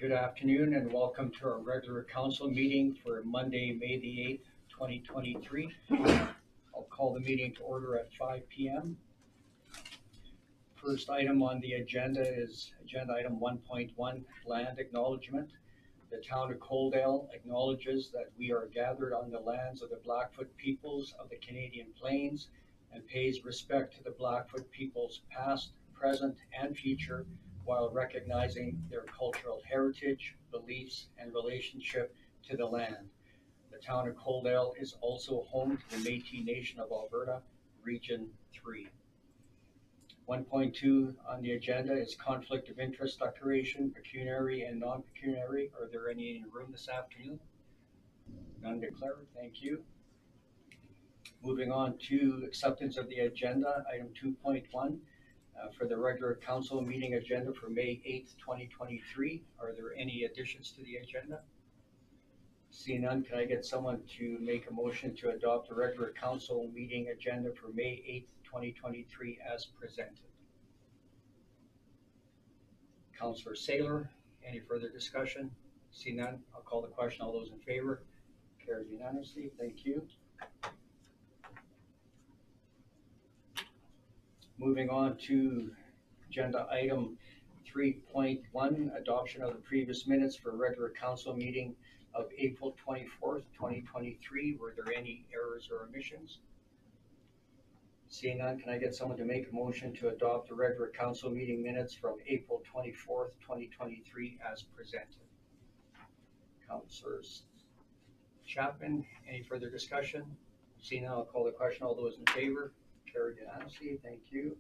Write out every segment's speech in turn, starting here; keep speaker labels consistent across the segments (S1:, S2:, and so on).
S1: Good afternoon and welcome to our regular council meeting for Monday, May the 8th, 2023. I'll call the meeting to order at 5 p.m. First item on the agenda is agenda item 1.1, Land Acknowledgement. The town of Coaldale acknowledges that we are gathered on the lands of the Blackfoot peoples of the Canadian Plains and pays respect to the Blackfoot peoples past, present, and future, while recognizing their cultural heritage, beliefs, and relationship to the land. The town of Coaldale is also home to the Métis Nation of Alberta, Region 3. 1.2 on the agenda is conflict of interest declaration, pecuniary and non-pecuniary. Are there any in the room this afternoon? None declared, thank you. Moving on to acceptance of the agenda, item 2.1. For the regular council meeting agenda for May 8th, 2023. Are there any additions to the agenda? Seeing none, can I get someone to make a motion to adopt the regular council meeting agenda for May 8th, 2023 as presented? Councillor Saylor, any further discussion? Seeing none, I'll call the question. All those in favor? Carried unanimously, thank you. Moving on to agenda item 3.1, adoption of the previous minutes for regular council meeting of April 24th, 2023. Were there any errors or omissions? Seeing none, can I get someone to make a motion to adopt the regular council meeting minutes from April 24th, 2023 as presented? Councillors Chapman, any further discussion? Seeing none, I'll call the question. All those in favor? Carried unanimously, thank you.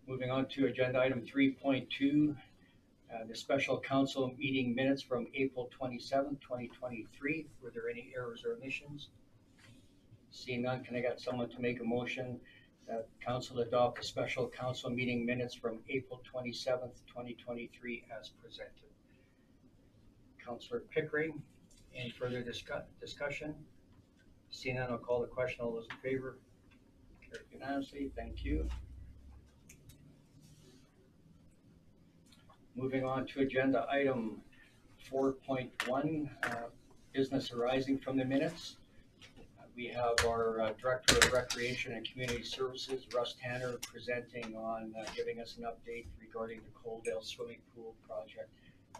S1: Moving on to agenda item 3.2, the special council meeting minutes from April 27th, 2023. Were there any errors or omissions? Seeing none, can I get someone to make a motion that council adopt the special council meeting minutes from April 27th, 2023 as presented? Councillor Pickering, any further discussion? Seeing none, I'll call the question. All those in favor? Carried unanimously, thank you. Moving on to agenda item 4.1, business arising from the minutes. We have our Director of Recreation and Community Services, Russ Tanner, presenting on giving us an update regarding the Coaldale swimming pool project.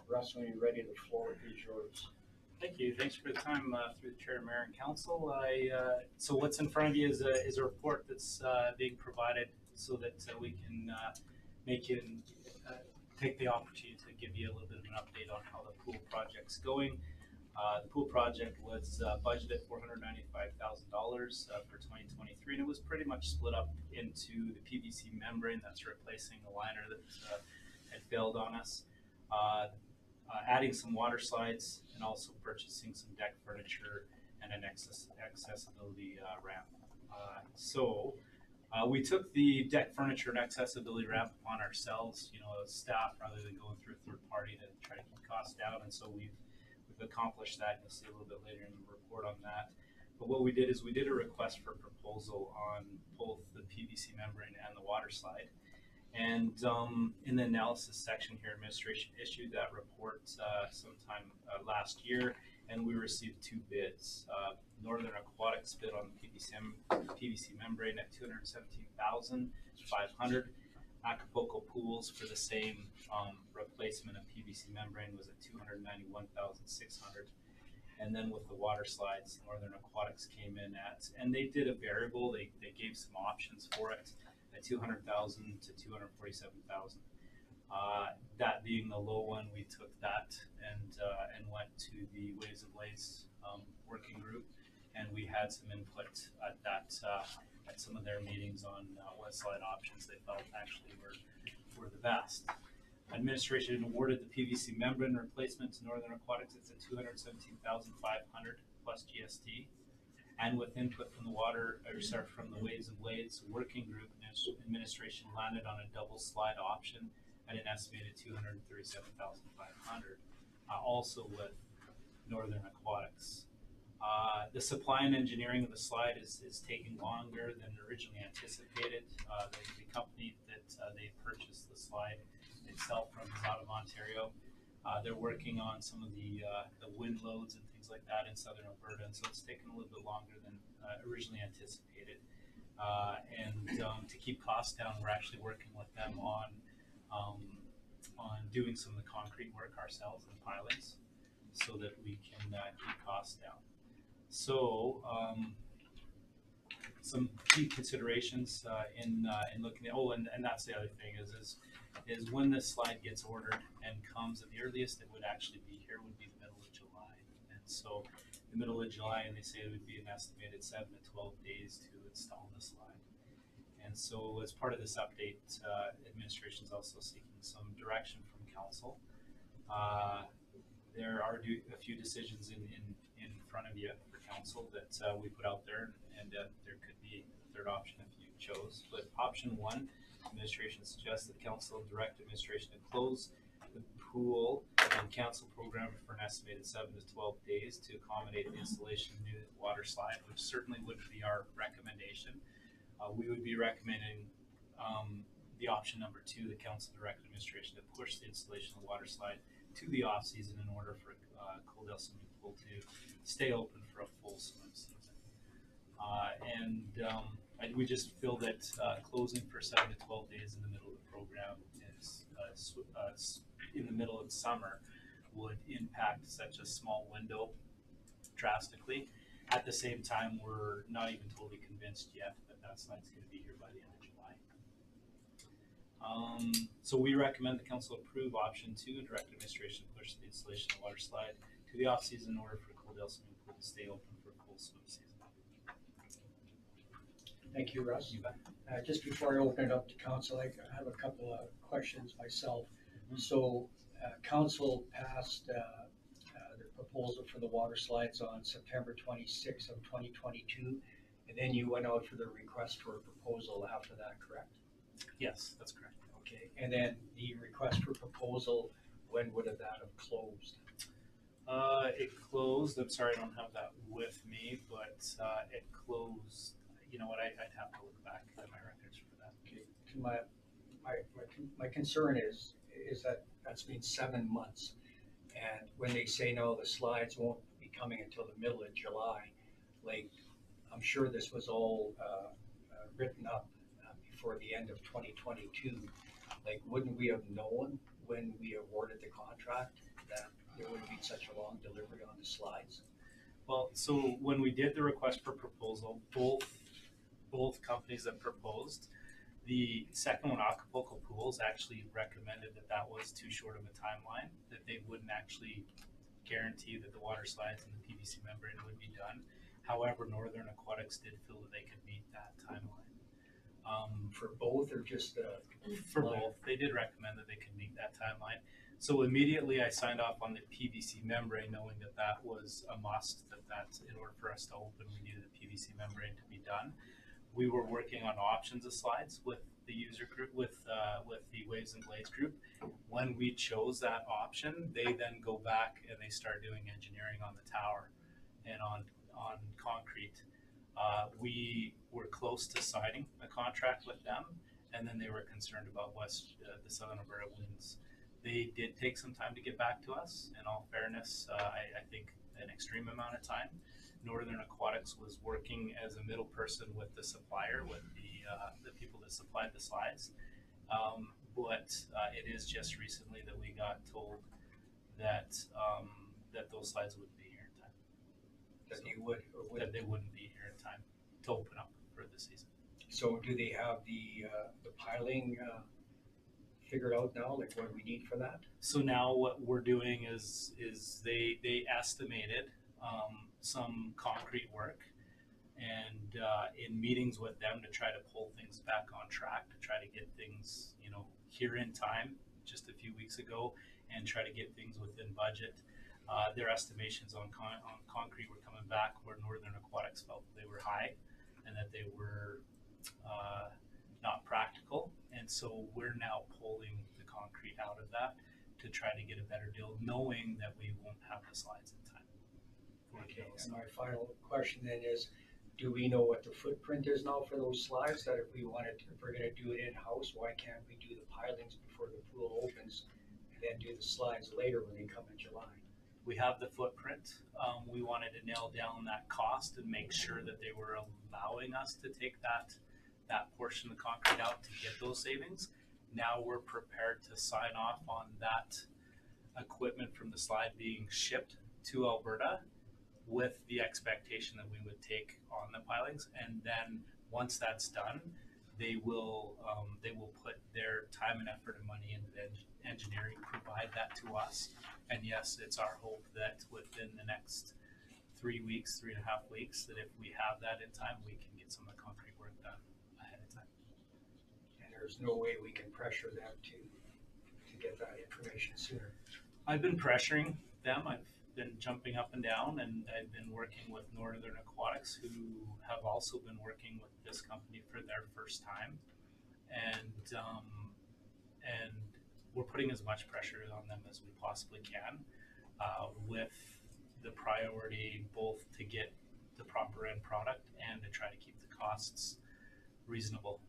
S1: Russ, when you're ready, the floor is yours.
S2: Thank you. Thanks for the time through the Chair, Mayor, and Council. So what's in front of you is a report that's being provided so that we can take the opportunity to give you a little bit of an update on how the pool project's going. The pool project was budgeted $495,000 for 2023, and it was pretty much split up into the PVC membrane that's replacing the liner that had failed on us. Adding some water slides, and also purchasing some deck furniture and an accessibility ramp. So we took the deck furniture and accessibility ramp upon ourselves, as staff, rather than going through a third party to try to keep costs down. And so we've accomplished that. You'll see a little bit later in the report on that. But what we did is we did a request for proposal on both the PVC membrane and the water slide. And in the analysis section here, administration issued that report sometime last year, and we received two bids. Northern Aquatics bid on the PVC membrane at $217,500. Acapulco Pools for the same replacement of PVC membrane was at $291,600. And then with the water slides, Northern Aquatics came in at, and they did a variable. They gave some options for it. At $200,000 to $247,000. That being the low one, we took that and went to the Waves of Lace working group, and we had some input at that at some of their meetings on what slide options they felt actually were the best. Administration awarded the PVC membrane replacement to Northern Aquatics. It's at $217,500 plus GST. And with input from the from the Waves and Blades working group, administration landed on a double slide option at an estimated $237,500. Also with Northern Aquatics. The supply and engineering of the slide is taking longer than originally anticipated. The company that they purchased the slide itself from is out of Ontario. They're working on some of the wind loads and things like that in southern Alberta, and so it's taken a little bit longer than originally anticipated. To keep costs down, we're actually working with them on doing some of the concrete work ourselves and pilings, so that we can keep costs down. So some key considerations in looking at, and that's the other thing is when this slide gets ordered and comes, at the earliest it would actually be here would be the middle of July. And so the middle of July, and they say it would be an estimated 7 to 12 days to install the slide. And so as part of this update, administration is also seeking some direction from council. There are a few decisions in front of you for council that we put out there, and there could be a third option if you chose. But option one, administration suggests that council direct administration to close the pool and council program for an estimated 7 to 12 days to accommodate the installation of new water slide, which certainly would be our recommendation. We would be recommending the option number 2, the council direct administration to push the installation of the water slide to the off season in order for Coaldale swimming pool to stay open for a full swim season. We just feel that closing for 7 to 12 days in the middle of the program is in the middle of summer would impact such a small window drastically. At the same time, we're not even totally convinced yet that slide's going to be here by the end of July. So we recommend the council approve option 2, direct administration push the installation of water slide to the off season in order for Coaldale swimming pool to stay open for a full swim season.
S1: Thank you, Russ.
S2: You bet.
S1: Just before I open it up to council, I have a couple of questions myself. Mm-hmm. So council passed the proposal for the water slides on September 26th of 2022, and then you went out for the request for a proposal after that, correct?
S2: Yes, that's correct.
S1: Okay, and then the request for proposal, when would that have closed?
S2: It closed, I'm sorry I don't have that with me, but it closed, you know what, I'd have to look back at my records for that.
S1: Okay. My concern is that that's been 7 months, and when they say no, the slides won't be coming until the middle of July, like, I'm sure this was all written up before the end of 2022. Like, wouldn't we have known when we awarded the contract that there would be such a long delivery on the slides?
S2: Well, so when we did the request for proposal, both companies that proposed, the second one, Acapulco Pools, actually recommended that was too short of a timeline, that they wouldn't actually guarantee that the water slides and the PVC membrane would be done. However, Northern Aquatics did feel that they could meet that timeline.
S1: For both, or just
S2: for both, they did recommend that they could meet that timeline. So immediately I signed off on the PVC membrane, knowing that was a must, that in order for us to open, we needed the PVC membrane to be done. We were working on options of slides with the user group, with the Waves and Blades group. When we chose that option, they then go back and they start doing engineering on the tower and on concrete. We were close to signing a contract with them, and then they were concerned about the Southern Alberta winds. They did take some time to get back to us. In all fairness, I think an extreme amount of time. Northern Aquatics was working as a middle person with the supplier, with the people that supplied the slides. But it is just recently that we got told that those slides wouldn't be here in time.
S1: That they would, or would
S2: that they wouldn't be here in time to open up for the season.
S1: So do they have the piling figured out now, like what we need for that?
S2: So now what we're doing is they estimated some concrete work, and in meetings with them to try to pull things back on track, to try to get things, here in time, just a few weeks ago, and try to get things within budget. Their estimations on concrete were coming back where Northern Aquatics felt they were high and that they were not practical. And so we're now pulling the concrete out of that to try to get a better deal, knowing that we won't have the slides in time
S1: Okay, and my final question then is, do we know what the footprint is now for those slides, that if we're gonna do it in-house, why can't we do the pilings before the pool opens and then do the slides later when they come in July?
S2: We have the footprint. We wanted to nail down that cost and make sure that they were allowing us to take that portion of the concrete out to get those savings. Now we're prepared to sign off on that equipment from the slide being shipped to Alberta with the expectation that we would take on the pilings. And then once that's done, they will put their time and effort and money into the engineering, provide that to us. And yes, it's our hope that within the next 3 weeks, 3.5 weeks, that if we have that in time, we can get some of the concrete work done ahead of time.
S1: And there's no way we can pressure them to get that information sooner.
S2: I've been pressuring them. I've been jumping up and down, and I've been working with Northern Aquatics, who have also been working with this company for their first time, and we're putting as much pressure on them as we possibly can, with the priority both to get the proper end product and to try to keep the costs reasonable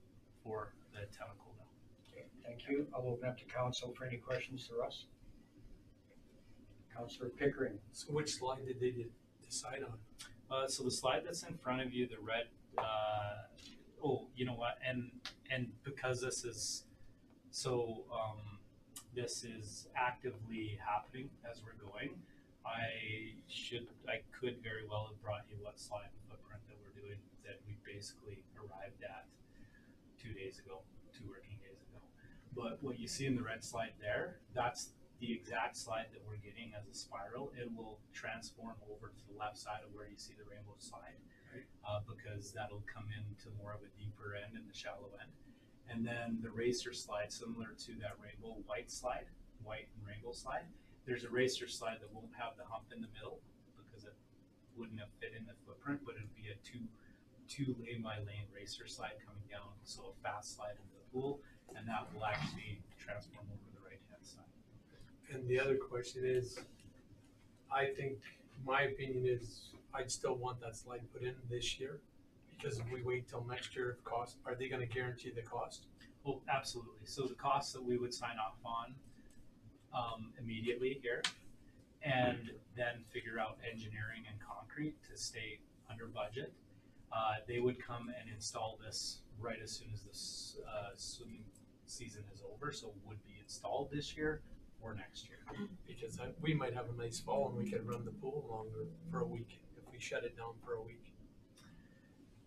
S2: for the town of Coaldale.
S1: Okay, thank you. I'll open up to council for any questions to Russ. Councillor Pickering.
S3: So which slide did they decide on?
S2: So the slide that's in front of you, the red, you know what, and because this is, this is actively happening as we're going, I could very well have brought you what slide and footprint that we're doing that we basically arrived at 2 working days ago. But what you see in the red slide there, that's the exact slide that we're getting as a spiral. It will transform over to the left side of where you see the rainbow slide, because that'll come into more of a deeper end and the shallow end. And then the racer slide, similar to that rainbow white and rainbow slide, there's a racer slide that won't have the hump in the middle because it wouldn't have fit in the footprint, but it'd be a two lane by lane racer slide coming down, so a fast slide into the pool, and that will actually transform over the right hand side.
S3: And the other question is, I think, my opinion is, I'd still want that slide put in this year, because if we wait till next year, are they gonna guarantee the cost?
S2: Well, absolutely. So the costs that we would sign off on immediately here, and then figure out engineering and concrete to stay under budget. They would come and install this right as soon as this swimming season is over, so it would be installed this year or next year.
S3: Because we might have a nice fall and we could run the pool longer for a week if we shut it down for a week.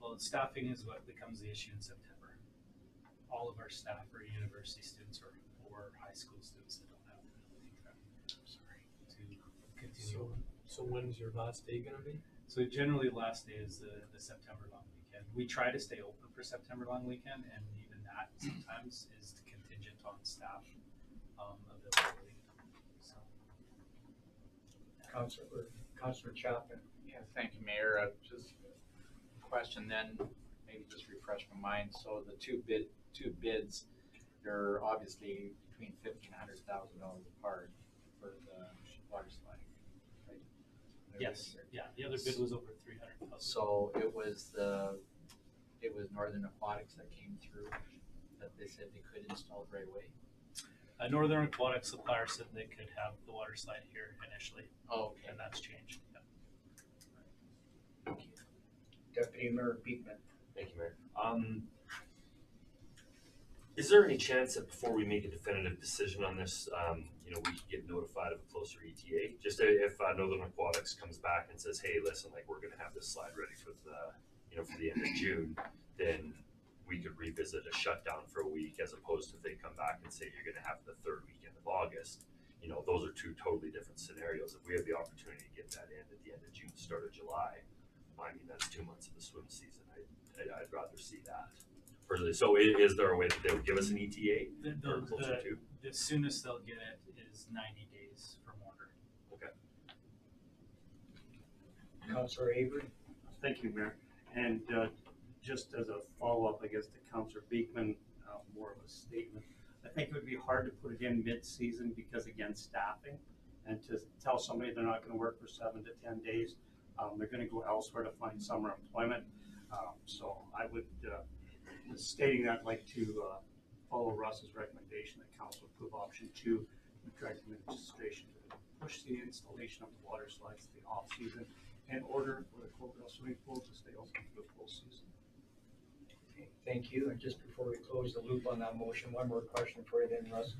S2: Well, staffing is what becomes the issue in September. All of our staff are university students or high school students that don't have the ability to continue.
S3: So when's your last day gonna be?
S2: So generally last day is the September long weekend. We try to stay open for September long weekend, and even that sometimes is contingent on staff availability. So.
S1: Councillor Chapman.
S4: Yeah, thank you, Mayor. Just a question then, maybe just refresh my mind. So the two bids, they're obviously between $50,000 and $100,000 apart for the water slide, right?
S2: Yes. Yeah. The other bid was over 300,000.
S4: So it was Northern Aquatics that came through that they said they could install it right away.
S2: Northern Aquatic Supplier said they could have the water slide here initially.
S4: Oh, okay.
S2: And that's changed. Yeah.
S4: Thank you.
S1: Deputy Mayor Beekman.
S5: Thank you, Mayor. Is there any chance that before we make a definitive decision on this, we can get notified of a closer ETA? Just if Northern Aquatics comes back and says, "Hey, listen, like we're going to have this slide ready for the end of June," then we could revisit a shutdown for a week, as opposed to if they come back and say you're going to have the third weekend of August. Those are two totally different scenarios. If we have the opportunity to get that in at the end of June, start of July, I mean, that's 2 months of the swim season. I'd rather see that. Personally. So is there a way that they would give us an ETA or closer to?
S2: The soonest they'll get it is 90 days from order.
S5: Okay.
S1: Councillor Avery.
S6: Thank you, Mayor. And just as a follow-up, I guess, to Councillor Beekman, more of a statement. I think it would be hard to put it in mid-season because, again, staffing, and to tell somebody they're not going to work for 7 to 10 days They're gonna go elsewhere to find summer employment. So I would, stating that, I'd like to follow Russ's recommendation that council approve option 2, and direct administration to push the installation of the water slides to the off-season in order for the Coaldale swimming pool to stay open for the full season.
S1: Okay, thank you. And just before we close the loop on that motion, one more question for you then, Russ.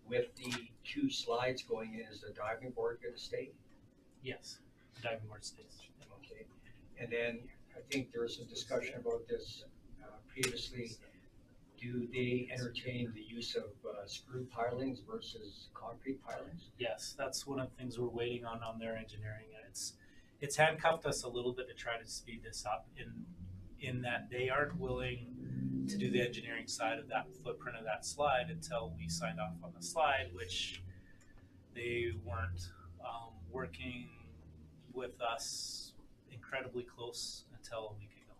S1: With the 2 slides going in, is the diving board going to stay?
S2: Yes, diving board stays.
S1: Okay. And then I think there was some discussion about this previously. Do they entertain the use of screw pilings versus concrete pilings?
S2: Yes, that's one of the things we're waiting on their engineering. It's handcuffed us a little bit to try to speed this up in that they aren't willing to do the engineering side of that footprint of that slide until we signed off on the slide, which they weren't working with us incredibly close until a week ago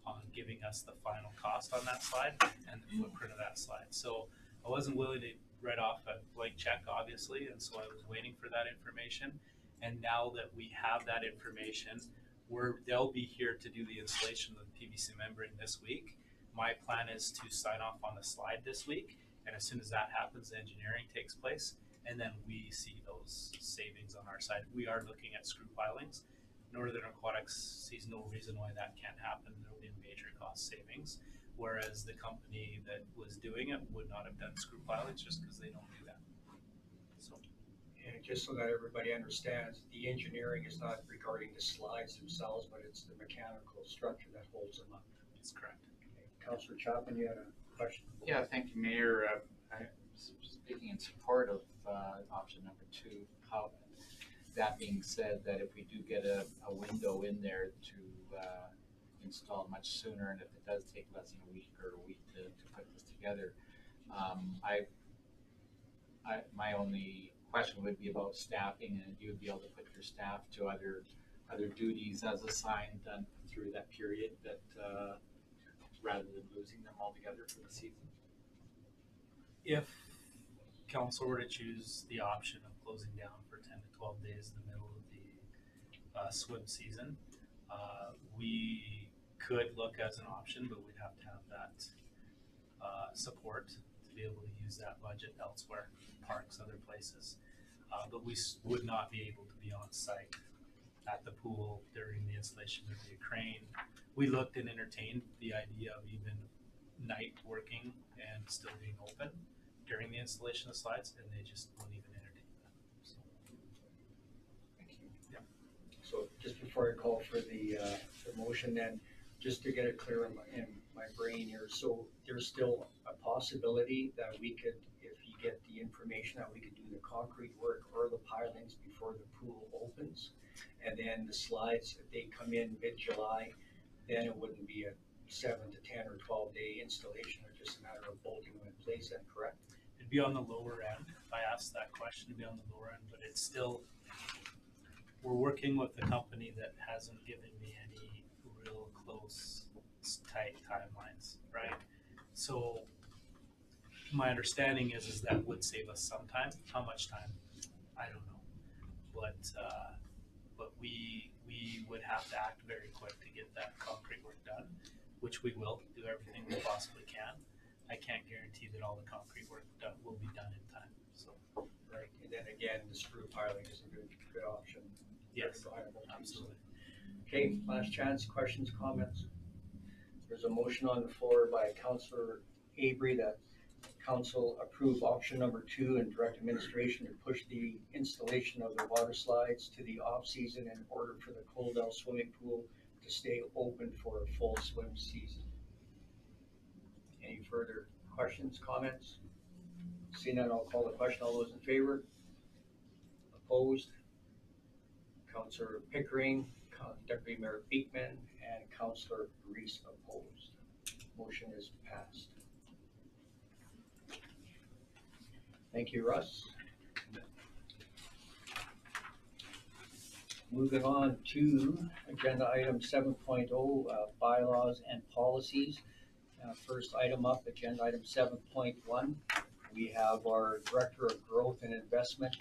S2: on giving us the final cost on that slide and the footprint of that slide. So I wasn't willing to write off a blank check, obviously, and so I was waiting for that information. And now that we have that information, they'll be here to do the installation of the PVC membrane this week. My plan is to sign off on the slide this week, and as soon as that happens, the engineering takes place, and then we see those savings on our side. We are looking at screw pilings. Northern Aquatics sees no reason why that can't happen. There will be a major cost savings, whereas the company that was doing it would not have done screw pilings just because they don't do that. So,
S1: And just so that everybody understands, the engineering is not regarding the slides themselves, but it's the mechanical structure that holds them up.
S2: that's correct.
S1: Okay. Councillor Chapman, you had a question?
S4: Yeah, thank you, Mayor. Speaking in support of option number 2, how, that being said, that if we do get a window in there to install much sooner, and if it does take less than a week or a week to put this together, my only question would be about staffing, and you would be able to put your staff to other duties as assigned done through that period, that rather than losing them altogether for the season.
S2: If council were to choose the option of closing down for 10 to 12 days in the middle of the swim season, we could look as an option, but we'd have to have that support to be able to use that budget elsewhere, parks, other places. But we would not be able to be on site at the pool during the installation. There'd be a crane. We looked and entertained the idea of even night working and still being open during the installation of slides, and they just wouldn't even entertain that. So,
S1: Thank you.
S2: Yeah.
S1: So just before I call for the motion then, just to get it clear in my brain here, so there's still a possibility that we could, if you get the information, that we could do the concrete work or the pilings before the pool opens, and then the slides, if they come in mid-July, then it wouldn't be a 7 to 10 or 12 day installation, or just a matter of bolting them in place, then, correct?
S2: it'd be on the lower end. If I asked that question, it'd be on the lower end, but it's still, we're working with a company that hasn't given me any real close, tight timelines, right? So my understanding is that would save us some time. How much time? I don't know. But we would have to act very quick to get that concrete work done, which we will do everything we possibly can. I can't guarantee that all the concrete work will be done in time. So,
S1: Right, and then again, the screw piling is a good option.
S2: yes,
S1: Very viable.
S2: absolutely.
S1: Okay, last chance, questions, comments? There's a motion on the floor by Councillor Avery that council approve option number 2 and direct administration to push the installation of the water slides to the off-season in order for the Coaldale swimming pool to stay open for a full swim season. Any further questions, comments? Seeing none, I'll call the question. All those in favor? Opposed? Councillor Pickering, Deputy Mayor Beekman, and Councillor Reese opposed. Motion is passed. Thank you, Russ. Moving on to agenda item 7.0, bylaws and policies. First item up, agenda item 7.1. We have our Director of Growth and Investment,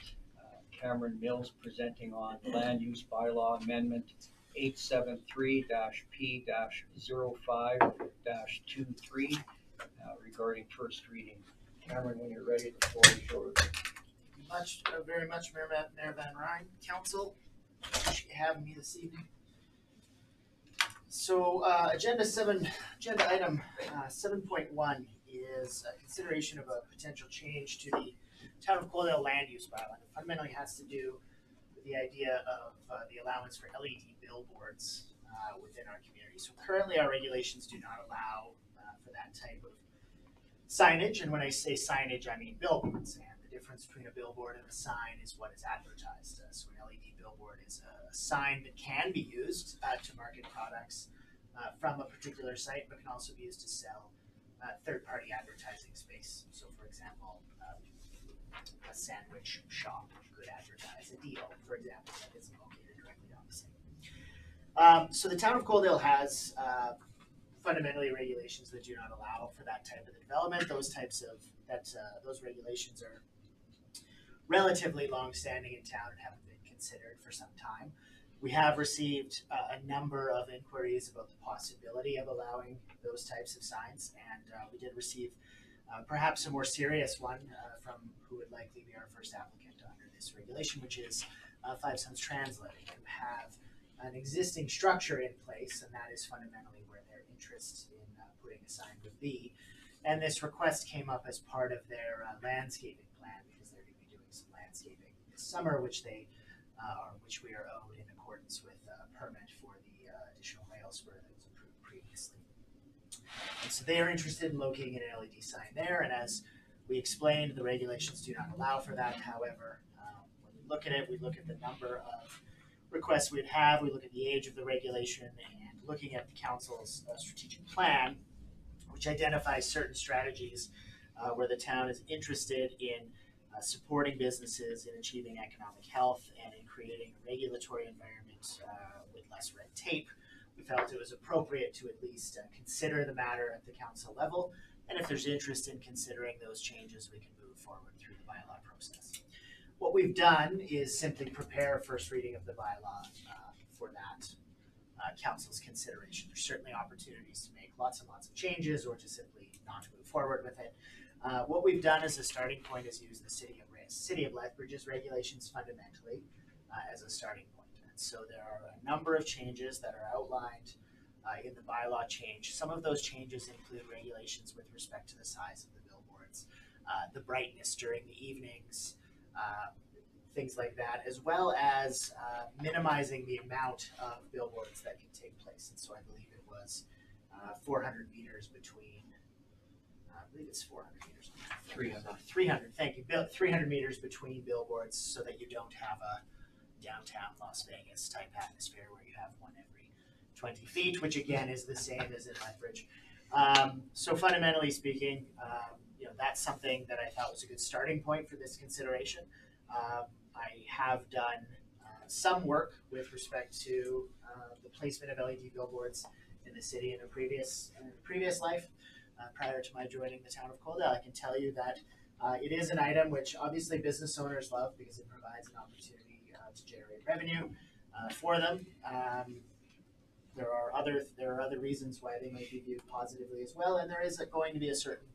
S1: Cameron Mills, presenting on land use bylaw amendment 873-P-05-23 regarding first reading. Cameron, when you're ready, the floor is yours.
S7: Very much, Mayor Van Rijn, Council, appreciate you having me this evening. So, agenda item 7.1 is a consideration of a potential change to the Town of Coaldale land use bylaw. It fundamentally has to do with the idea of the allowance for LED billboards within our community. So currently, our regulations do not allow for that type of signage, and when I say signage, I mean billboards. And the difference between a billboard and a sign is what is advertised. So an LED billboard is a sign that can be used to market products from a particular site, but can also be used to sell third-party advertising space. So, for example, a sandwich shop could advertise a deal, for example, that isn't located directly on the site. So the Town of Coaldale has fundamentally regulations that do not allow for that type of development. Those regulations are relatively long-standing in town and haven't been considered for some time. We have received a number of inquiries about the possibility of allowing those types of signs, and we did receive perhaps a more serious one from who would likely be our first applicant under this regulation, which is Five Sons Translating, who have an existing structure in place, and that is fundamentally where their interest in putting a sign would be. And this request came up as part of their landscaping plan, because they're going to be doing some landscaping this summer, which we are owed in accordance with a permit for the additional rail spur that was approved previously. And so they are interested in locating an LED sign there, and as we explained, the regulations do not allow for that. However, when we look at it, we look at the number of requests we'd have, we look at the age of the regulation, and looking at the council's strategic plan, which identifies certain strategies where the town is interested in supporting businesses in achieving economic health and in creating a regulatory environment with less red tape. We felt it was appropriate to at least consider the matter at the council level, and if there's interest in considering those changes, we can move forward through the bylaw process. What we've done is simply prepare a first reading of the bylaw for that council's consideration. There's certainly opportunities to make lots and lots of changes or to simply not move forward with it. What we've done as a starting point is use the City of Lethbridge's regulations fundamentally as a starting point. And so there are a number of changes that are outlined in the bylaw change. Some of those changes include regulations with respect to the size of the billboards, the brightness during the evenings, things like that, as well as minimizing the amount of billboards that can take place. And so I believe it was 400 meters between, I believe it's 400 meters. 300, thank you. 300 meters between billboards so that you don't have a downtown Las Vegas type atmosphere where you have one every 20 feet, which again is the same as in Lethbridge. So fundamentally speaking, that's something that I thought was a good starting point for this consideration. I have done some work with respect to the placement of LED billboards in the city in a previous life. Prior to my joining the Town of Coaldale, I can tell you that it is an item which obviously business owners love because it provides an opportunity to generate revenue for them. There are other reasons why they may be viewed positively as well, and there is going to be a certain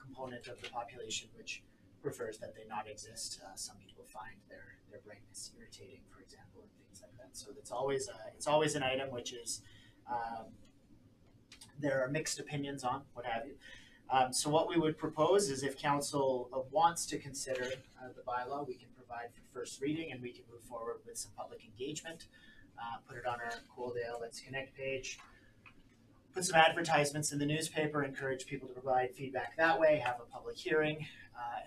S7: component of the population which prefers that they not exist. Some people find their brightness irritating, for example, and things like that. So it's always an item which is there are mixed opinions on, what have you. So what we would propose is if council wants to consider the bylaw, we can provide for first reading and we can move forward with some public engagement. Put it on our Coaldale Let's Connect page. Put some advertisements in the newspaper, encourage people to provide feedback that way, have a public hearing,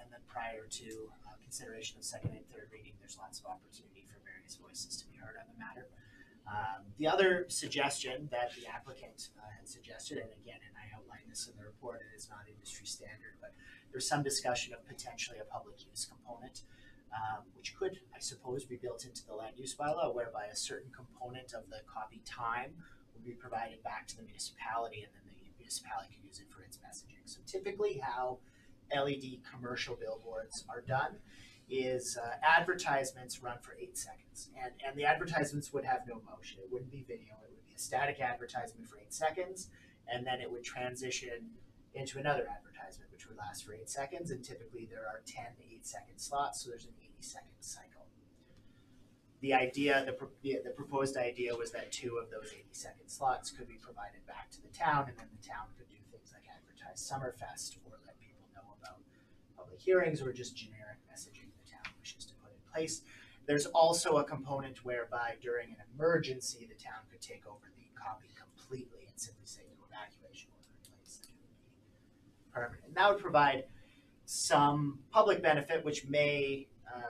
S7: and then prior to consideration of second and third reading, there's lots of opportunity for various voices to be heard on the matter. The other suggestion that the applicant had suggested, and again, and I outlined this in the report, it is not industry standard, but there's some discussion of potentially a public use component, which could, I suppose, be built into the land use bylaw, whereby a certain component of the copy time will be provided back to the municipality, and then the municipality can use it for its messaging. So typically how LED commercial billboards are done is advertisements run for 8 seconds. And the advertisements would have no motion. It wouldn't be video. It would be a static advertisement for 8 seconds, and then it would transition into another advertisement, which would last for 8 seconds. And typically there are 10 8-second slots, so there's an 80-second cycle. The idea, the proposed idea was that 2 of those 80-second slots could be provided back to the town, and then the town could do things like advertise Summerfest or let people know about public hearings or just generic messaging the town wishes to put in place. There's also a component whereby during an emergency, the town could take over the copy completely and simply say no evacuation order in place. That would be permanent. And that would provide some public benefit, which may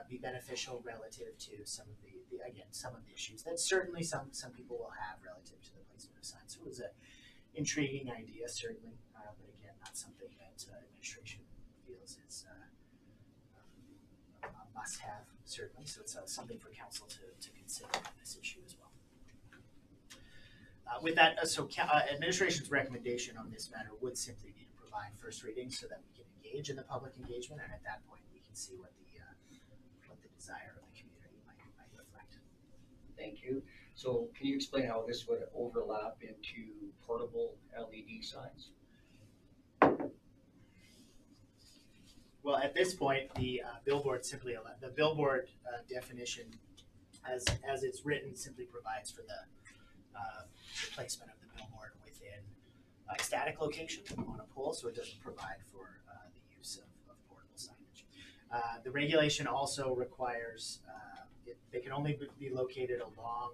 S7: be beneficial relative to some of the issues that certainly some people will have relative to the placement of signs. So it was an intriguing idea, certainly, but again, not something that administration feels is a must-have, certainly. So it's something for council to consider on this issue as well. With that, administration's recommendation on this matter would simply be to provide first reading so that we can engage in the public engagement, and at that point we can see what the desire of the community might reflect.
S1: Thank you. So can you explain how this would overlap into portable LED signs?
S7: Well, at this point, the billboard definition, as it's written, simply provides for the placement of the billboard within a static location on a pole, so it doesn't provide for the use of portable signage. The regulation also requires they can only be located along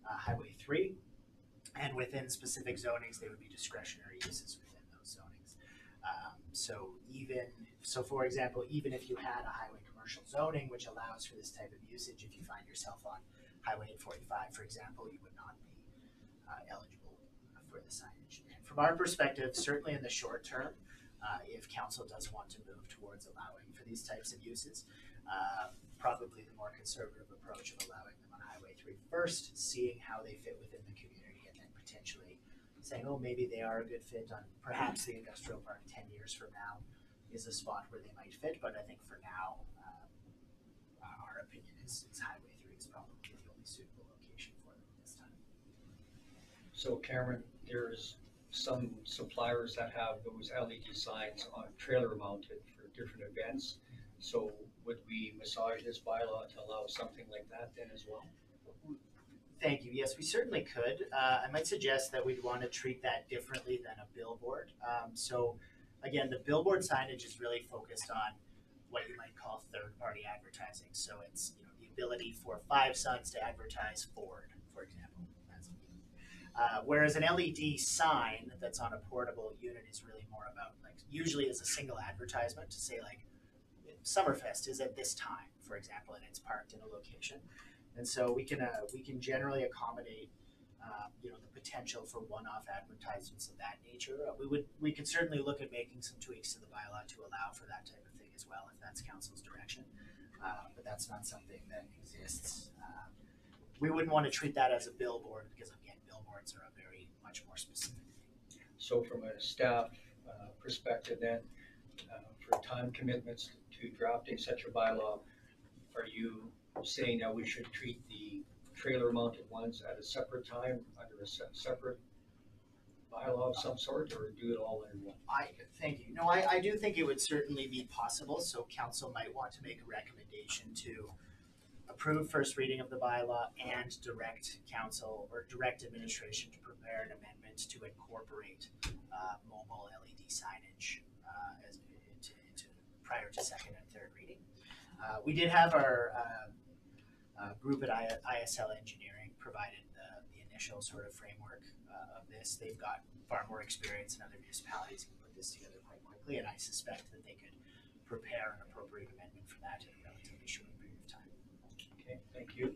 S7: Highway 3, and within specific zonings, they would be discretionary uses within those zonings. So for example, even if you had a highway commercial zoning which allows for this type of usage, if you find yourself on Highway 845, for example, you would not be eligible for the signage. And from our perspective, certainly in the short term, if council does want to move towards allowing for these types of uses, probably the more conservative approach of allowing them on Highway 3 first, seeing how they fit within the community, and then potentially saying, oh, maybe they are a good fit on perhaps the industrial park 10 years from now is a spot where they might fit. But I think for now, our opinion is Highway 3 is probably the only suitable location for them this time.
S1: So Cameron, there's some suppliers that have those LED signs on trailer mounted for different events. So would we massage this bylaw to allow something like that then as well?
S7: Thank you. Yes, we certainly could. I might suggest that we'd want to treat that differently than a billboard. So again, the billboard signage is really focused on what you might call third-party advertising. So it's the ability for Five Sons to advertise Ford, for example. Whereas an LED sign that's on a portable unit is really more about, like, usually it's a single advertisement to say, like, Summerfest is at this time, for example, and it's parked in a location. And so we can generally accommodate the potential for one-off advertisements of that nature. We could certainly look at making some tweaks to the bylaw to allow for that type of thing as well, if that's council's direction. But that's not something that exists. We wouldn't want to treat that as a billboard because, again, billboards are a very much more specific thing.
S1: So from a staff perspective then, for time commitments to drafting such a bylaw, are you saying that we should treat the trailer mounted ones at a separate time under a separate bylaw of some sort, or do it all in one?
S7: Thank you. No, I do think it would certainly be possible. So council might want to make a recommendation to approve first reading of the bylaw and direct council or direct administration to prepare an amendment to incorporate mobile LED signage into prior to second and third reading. We did have our group at ISL Engineering provided the initial sort of framework of this. They've got far more experience in other municipalities and put this together quite quickly, and I suspect that they could prepare an appropriate amendment for that in a relatively short period of time.
S1: Okay, thank you.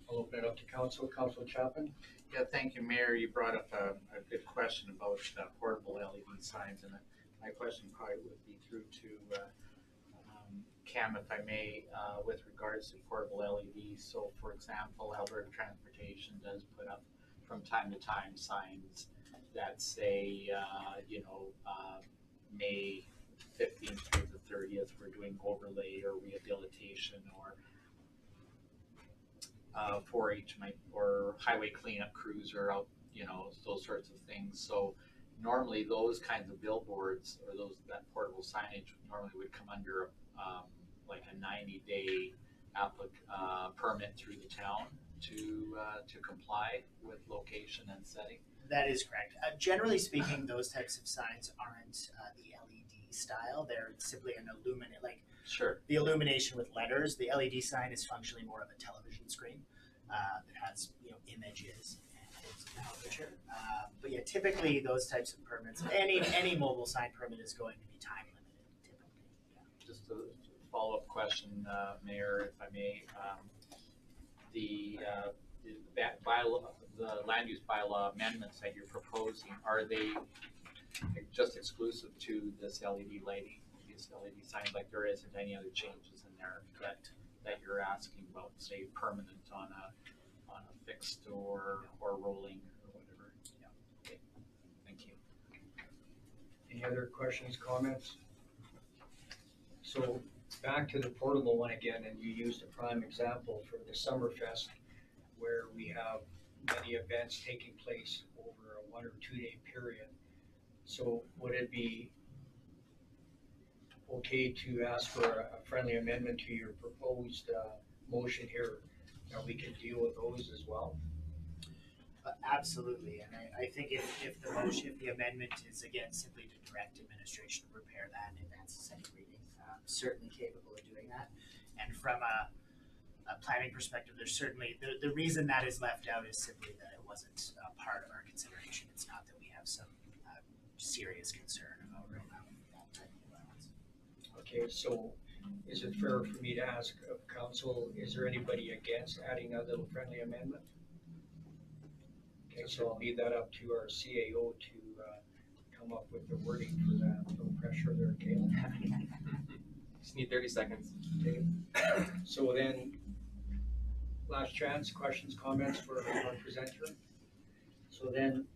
S1: I'll open it up to council. Councilor Chapman.
S4: Yeah, thank you, Mayor. You brought up a good question about portable LED signs, and my question probably would be through to Cam, if I may, with regards to portable LEDs. So, for example, Alberta Transportation does put up from time to time signs that say, May 15th through the 30th, we're doing overlay or rehabilitation or 4-H or highway cleanup crews are out, you know, those sorts of things. So normally those kinds of billboards or that portable signage normally would come under like a 90-day permit through the town to comply with location and setting.
S7: That is correct. Generally speaking, those types of signs aren't the LED style. They're simply an illuminate, like
S4: Sure.
S7: the illumination with letters. The LED sign is functionally more of a television screen that has, you know, images and things of that nature. But yeah, typically those types of permits, any mobile sign permit is going to be time limited. Typically, yeah.
S4: Just a follow-up question, Mayor, if I may. The land use bylaw amendments that you're proposing, are they just exclusive to this LED lighting, these LED signs? Like there isn't any other changes in there that you're asking about, say permanent on a fixed or rolling or whatever? Yeah. Okay. Thank you.
S1: Any other questions, comments? So back to the portable one again, and you used a prime example for the Summerfest, where we have many events taking place over a 1 or 2 day period. So would it be okay to ask for a friendly amendment to your proposed motion here, that we can deal with those as well?
S7: Absolutely, and I think if the amendment is again simply to direct administration to prepare that in advance of second reading, certainly capable of doing that. And from a planning perspective, there's certainly the reason that is left out is simply that it wasn't part of our consideration. It's not that we have some serious concern about that type of violence.
S1: Okay, so is it fair for me to ask of council, is there anybody against adding that little friendly amendment? Okay, so I'll leave that up to our CAO to come up with the wording for that. No pressure there, Kalen.
S8: Just need 30 seconds.
S1: Okay, so then, last chance, questions, comments for our presenter. So then,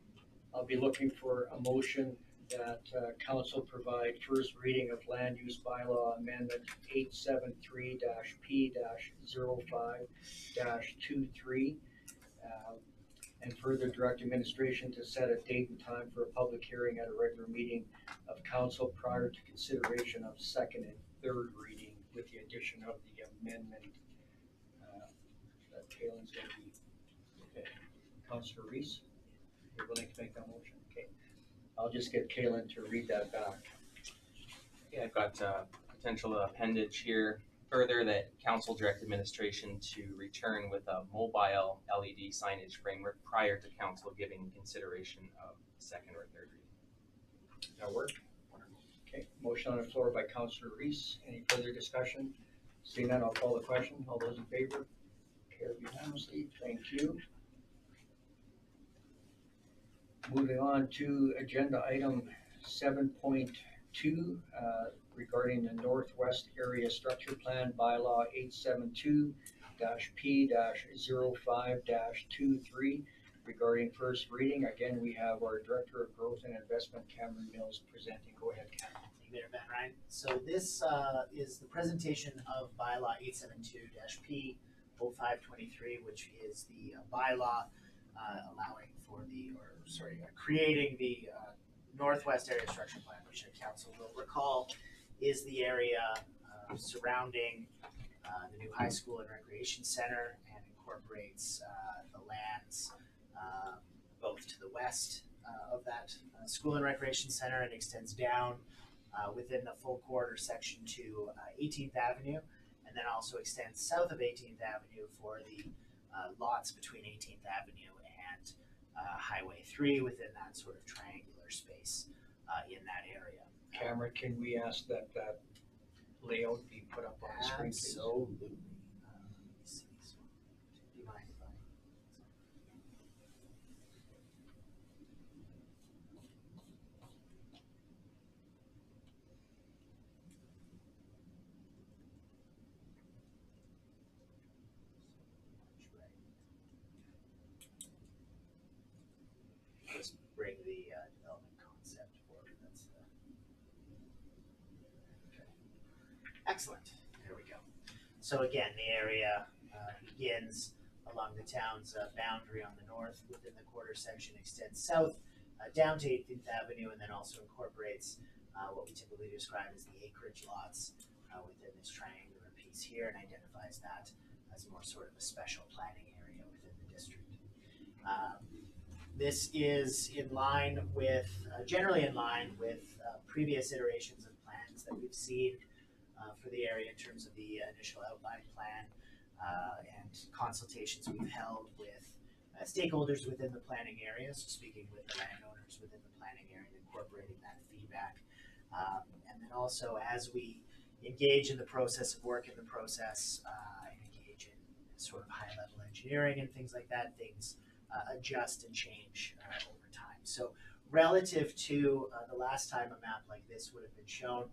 S1: I'll be looking for a motion that council provide first reading of land use bylaw amendment 873-P-05-23, and further direct administration to set a date and time for a public hearing at a regular meeting of council prior to consideration of second and third reading with the addition of the amendment that Kalen's going to be. Okay. Councilor Reese, you're willing to make that motion? Okay. I'll just get Kalen to read that back.
S8: Yeah, I've got potential appendage here. Further, that council direct administration to return with a mobile LED signage framework prior to council giving consideration of second or third reading.
S1: Does that work? Okay, motion on the floor by Councilor Reese. Any further discussion? Seeing none, I'll call the question. All those in favor? Carried unanimously. Thank you. Moving on to agenda item 7.2, regarding the Northwest Area Structure Plan Bylaw 872-P-05-23 regarding first reading. Again, we have our Director of Growth and Investment, Cameron Mills, presenting. Go ahead, Cameron.
S7: Mayor Van Rijn. So this is the presentation of Bylaw 872-P-05-23, which is the bylaw allowing for creating the Northwest Area Structure Plan, which Council will recall is the area surrounding the new high school and recreation center, and incorporates the lands both to the west of that school and recreation center, and extends down within the full quarter section to 18th Avenue, and then also extends south of 18th Avenue for the lots between 18th Avenue and Highway 3 within that sort of triangular space in that area.
S1: Cameron, can we ask that that layout be put up on the screen, please?
S7: Absolutely. Let me see. So, do you mind if I? Let's bring the development concept forward. That's the. Excellent. There we go. So again, the area begins along the town's boundary on the north within the quarter section, extends south down to 18th Avenue, and then also incorporates what we typically describe as the acreage lots within this triangular piece here, and identifies that as more sort of a special planning area within the district. This is in line with, generally in line with previous iterations of plans that we've seen for the area in terms of the initial outline plan and consultations we've held with stakeholders within the planning area, so speaking with the landowners within the planning area and incorporating that feedback. And then also as we engage in the process of work in the process and engage in sort of high level engineering and things like that, things adjust and change over time. So relative to the last time a map like this would have been shown,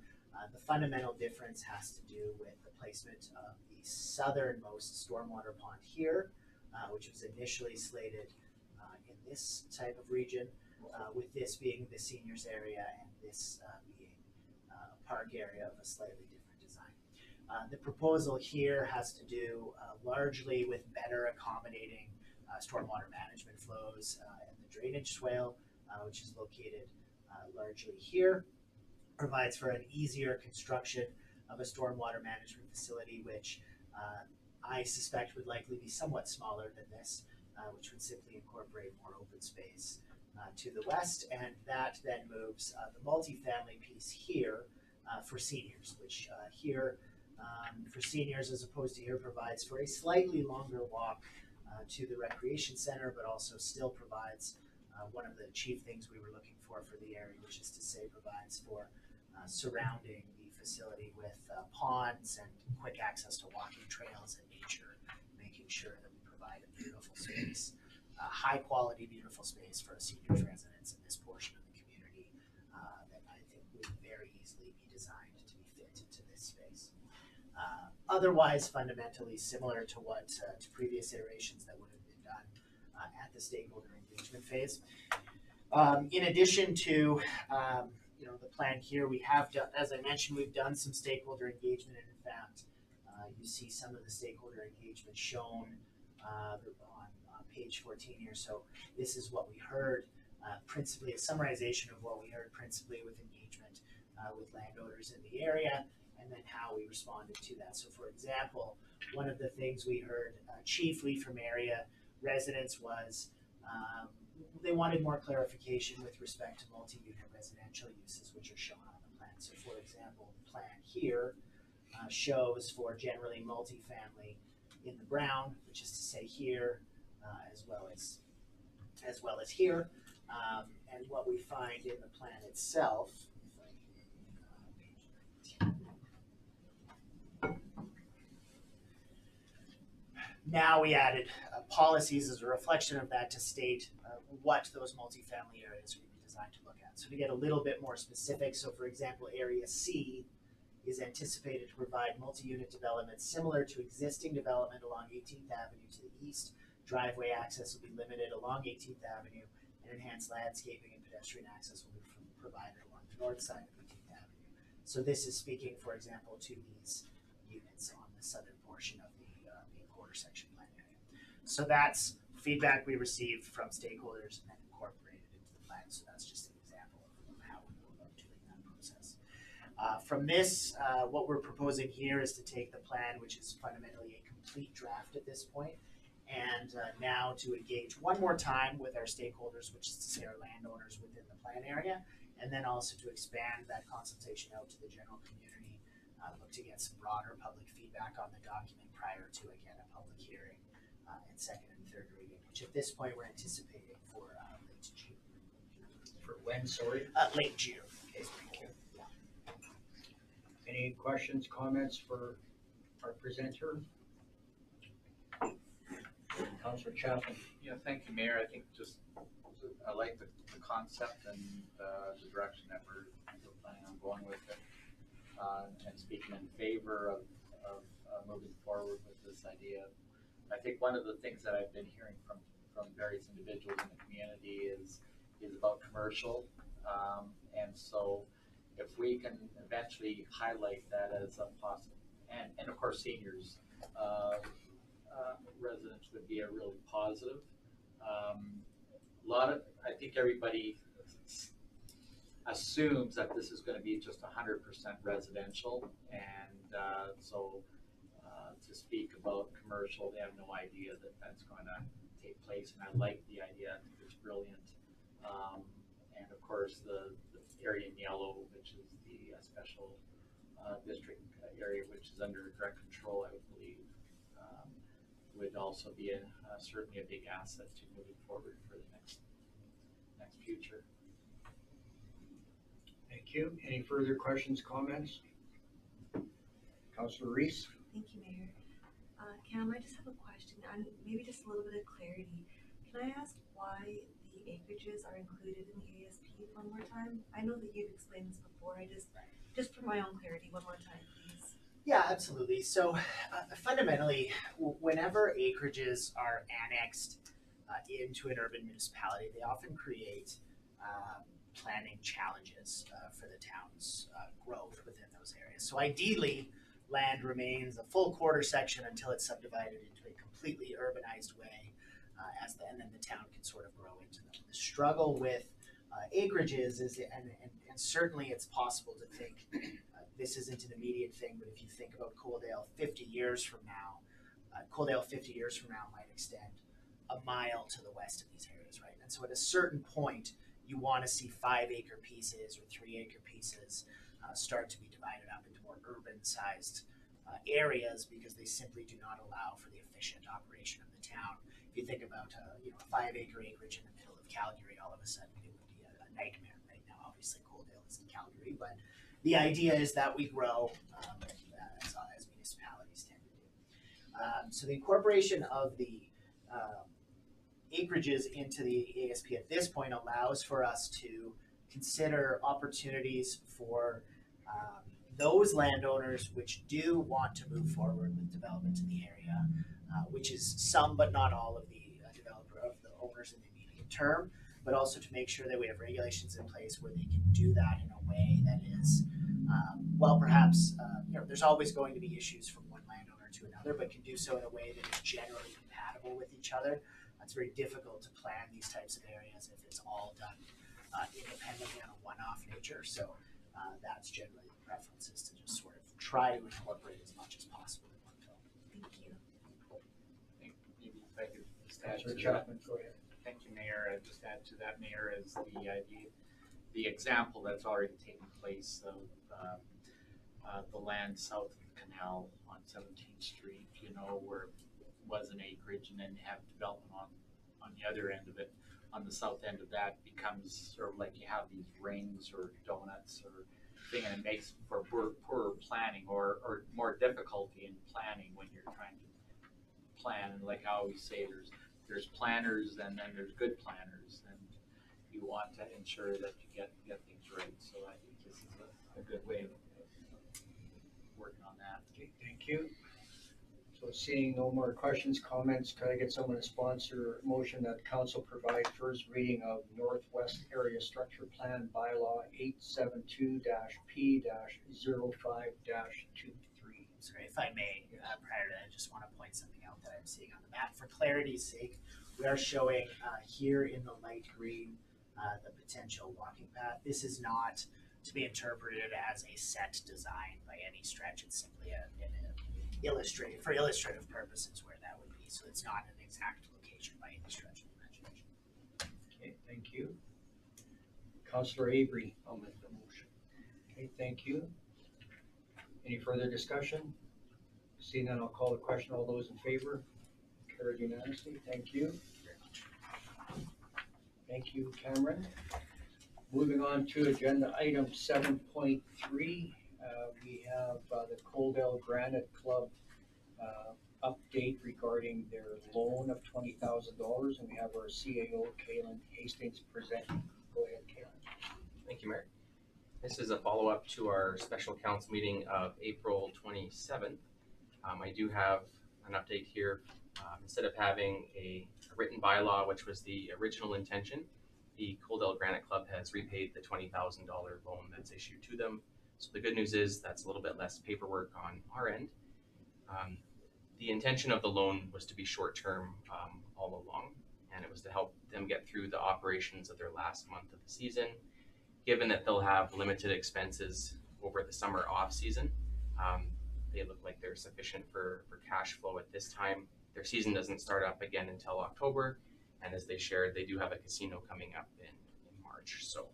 S7: the fundamental difference has to do with the placement of the southernmost stormwater pond here, which was initially slated in this type of region, with this being the seniors area and this being a park area of a slightly different design. The proposal here has to do largely with better accommodating stormwater management flows and the drainage swale, which is located largely here. Provides for an easier construction of a stormwater management facility, which I suspect would likely be somewhat smaller than this, which would simply incorporate more open space to the west. And that then moves the multifamily piece here for seniors, which here for seniors as opposed to here provides for a slightly longer walk to the recreation center, but also still provides one of the chief things we were looking for the area, which is to say provides for surrounding the facility with ponds and quick access to walking trails and nature, making sure that we provide a beautiful space, high quality, beautiful space for a seniors residence in this portion of the community that I think would very easily be designed to be fit into this space. Otherwise, fundamentally similar to what to previous iterations that would have been done at the stakeholder engagement phase. In addition to the plan here, we have done, as I mentioned, we've done some stakeholder engagement, and in fact, you see some of the stakeholder engagement shown on page 14 here. So this is what we heard, principally a summarization of what we heard principally with engagement with landowners in the area, and then how we responded to that. So for example, one of the things we heard chiefly from area residents was they wanted more clarification with respect to multi-unit residential uses, which are shown on the plan. So for example, the plan here shows for generally multifamily in the brown, which is to say here, as well as here. And what we find in the plan itself, now we added policies as a reflection of that to state what those multifamily areas would be designed to look at. So to get a little bit more specific, so for example, Area C is anticipated to provide multi-unit development similar to existing development along 18th Avenue to the east. Driveway access will be limited along 18th Avenue, and enhanced landscaping and pedestrian access will be provided along the north side of 18th Avenue. So this is speaking, for example, to these units on the southern portion of the main quarter section plan area. So that's feedback we received from stakeholders and then incorporated into the plan. So that's just an example of how we go about doing that process. From this, what we're proposing here is to take the plan, which is fundamentally a complete draft at this point, and now to engage one more time with our stakeholders, which is to say our landowners within the plan area, and then also to expand that consultation out to the general community, look to get some broader public feedback on the document prior to, again, a public hearing and second and third reading, which at this point we're anticipating for late June.
S1: For when, sorry?
S7: Late June. Okay,
S1: Thank you. Any questions, comments for our presenter? Councillor Chaplin.
S4: Yeah, thank you, Mayor. I think I like the concept and the direction that we're planning on going with it, and speaking in favor of moving forward with this idea. I think one of the things that I've been hearing from various individuals in the community is about commercial, and so if we can eventually highlight that as a possible, and of course, seniors, residents would be a really positive. I think everybody assumes that this is gonna be just 100% residential, and to speak about commercial, they have no idea that that's gonna take place, and I like the idea, I think it's brilliant. And of course, the area in yellow, which is the special district area, which is under direct control, I would believe, would also be certainly a big asset to moving forward for the next future.
S1: Thank you. Any further questions, comments? Councillor Reese?
S9: Thank you, Mayor. Cam, I just have a question and maybe just a little bit of clarity. Can I ask why the acreages are included in the ASP one more time? I know that you've explained this before. Just for my own clarity, one more time, please.
S7: Yeah, absolutely. So fundamentally, whenever acreages are annexed into an urban municipality, they often create planning challenges for the town's growth within those areas. So ideally, land remains a full quarter section until it's subdivided into a completely urbanized way, and then the town can sort of grow into them. The struggle with acreages is, and certainly it's possible to think this isn't an immediate thing, but if you think about Coaldale 50 years from now, Coaldale 50 years from now might extend a mile to the west of these areas, right? And so at a certain point, you want to see 5-acre pieces or 3-acre pieces start to be divided up into more urban-sized areas because they simply do not allow for the efficient operation of the town. If you think about a 5-acre acreage in the middle of Calgary, all of a sudden it would be a nightmare. Right now, obviously Coaldale is in Calgary, but the idea is that we grow as municipalities tend to do. So the incorporation of the acreages into the ASP at this point allows for us to consider opportunities for those landowners which do want to move forward with development in the area, which is some but not all of the owners in the immediate term, but also to make sure that we have regulations in place where they can do that in a way that is, perhaps, there's always going to be issues from one landowner to another, but can do so in a way that is generally compatible with each other. It's very difficult to plan these types of areas if it's all done independently on a one-off nature. So that's generally the preference, is to just sort of try to incorporate as much as possible in one go.
S9: Thank you.
S4: Maybe if I could just add to
S1: Chapman, go ahead.
S4: Thank you, Mayor. I'd just add to that, Mayor, is the example that's already taken place of the land south of the canal on 17th Street, where it was an acreage, and then you have development on the other end of it. On the south end of that becomes sort of like you have these rings or donuts or thing, and it makes for poorer planning or more difficulty in planning when you're trying to plan. And like I always say, there's planners and then there's good planners, and you want to ensure that you get things right. So I think this is a good way of working on that.
S1: Okay, thank you. So seeing no more questions, comments, could I get someone to sponsor a motion that council provide first reading of Northwest Area Structure Plan Bylaw 872-P-05-23?
S7: Sorry, if I may, prior to that, I just want to point something out that I'm seeing on the map. For clarity's sake, we are showing here in the light green the potential walking path. This is not to be interpreted as a set design by any stretch. It's simply for illustrative purposes where that would be. So it's not an exact location by any stretch of the imagination.
S1: Okay, thank you. Councillor Avery, I'll make the motion. Okay, thank you. Any further discussion? Seeing none, I'll call the question. All those in favor? Carried unanimously. Thank you. Thank you, Cameron. Moving on to agenda item 7.3. We have the Coaldale Granite Club update regarding their loan of $20,000, and we have our CAO, Kalen Hastings, presenting. Go ahead, Kalen.
S8: Thank you, Mayor. This is a follow-up to our special council meeting of April 27th. I do have an update here. Instead of having a written bylaw, which was the original intention, the Coaldale Granite Club has repaid the $20,000 loan that's issued to them. So the good news is that's a little bit less paperwork on our end. The intention of the loan was to be short-term all along, and it was to help them get through the operations of their last month of the season. Given that they'll have limited expenses over the summer off-season, they look like they're sufficient for cash flow at this time. Their season doesn't start up again until October, and as they shared, they do have a casino coming up in March. So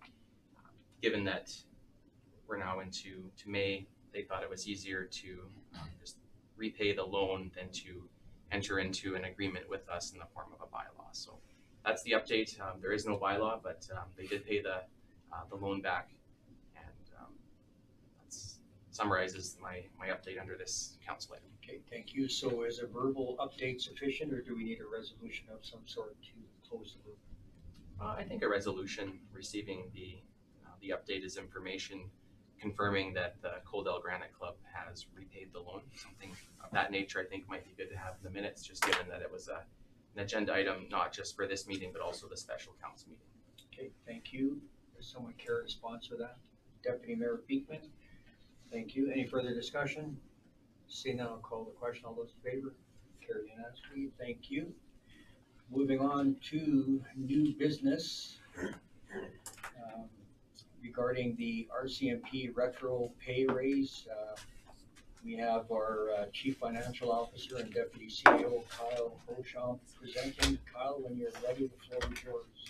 S8: given that we're now into May, they thought it was easier to just repay the loan than to enter into an agreement with us in the form of a bylaw. So that's the update. There is no bylaw, but they did pay the loan back, and that summarizes my update under this council item.
S1: Okay, thank you. So is a verbal update sufficient, or do we need a resolution of some sort to close the loop?
S8: I think a resolution receiving the update is information confirming that the Coaldale Granite Club has repaid the loan. Something of that nature I think might be good to have in the minutes, just given that it was an agenda item not just for this meeting but also the special council meeting.
S1: Okay, thank you. Does someone care to sponsor that? Deputy Mayor Beekman, thank you. Any further discussion? Seeing none, I'll call the question. All those in favor? Carried unanimously. Thank you. Moving on to new business regarding the RCMP retro pay raise. We have our Chief Financial Officer and Deputy CEO Kyle Beauchamp presenting. Kyle, when you're ready, the floor is yours.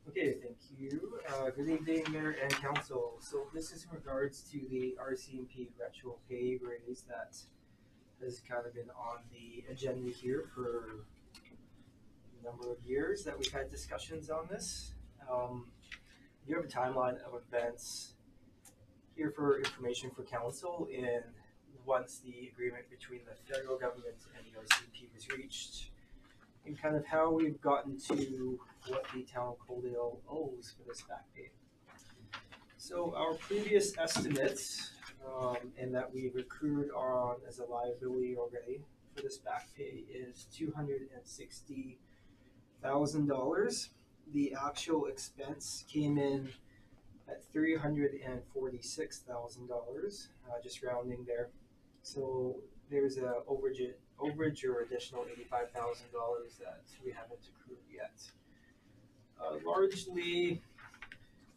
S10: Okay, thank you. Good evening, Mayor and Council. So this is in regards to the RCMP retro pay raise that has kind of been on the agenda here for a number of years that we've had discussions on this. You have a timeline of events here for information for Council, and once the agreement between the federal government and the RCMP was reached, and kind of how we've gotten to what the town of Coaldale owes for this back pay. So our previous estimates, and that we've accrued on as a liability already for this back pay, is $260,000. The actual expense came in at $346,000, just rounding there. So there's a overage or additional $85,000 that we haven't accrued yet. Largely,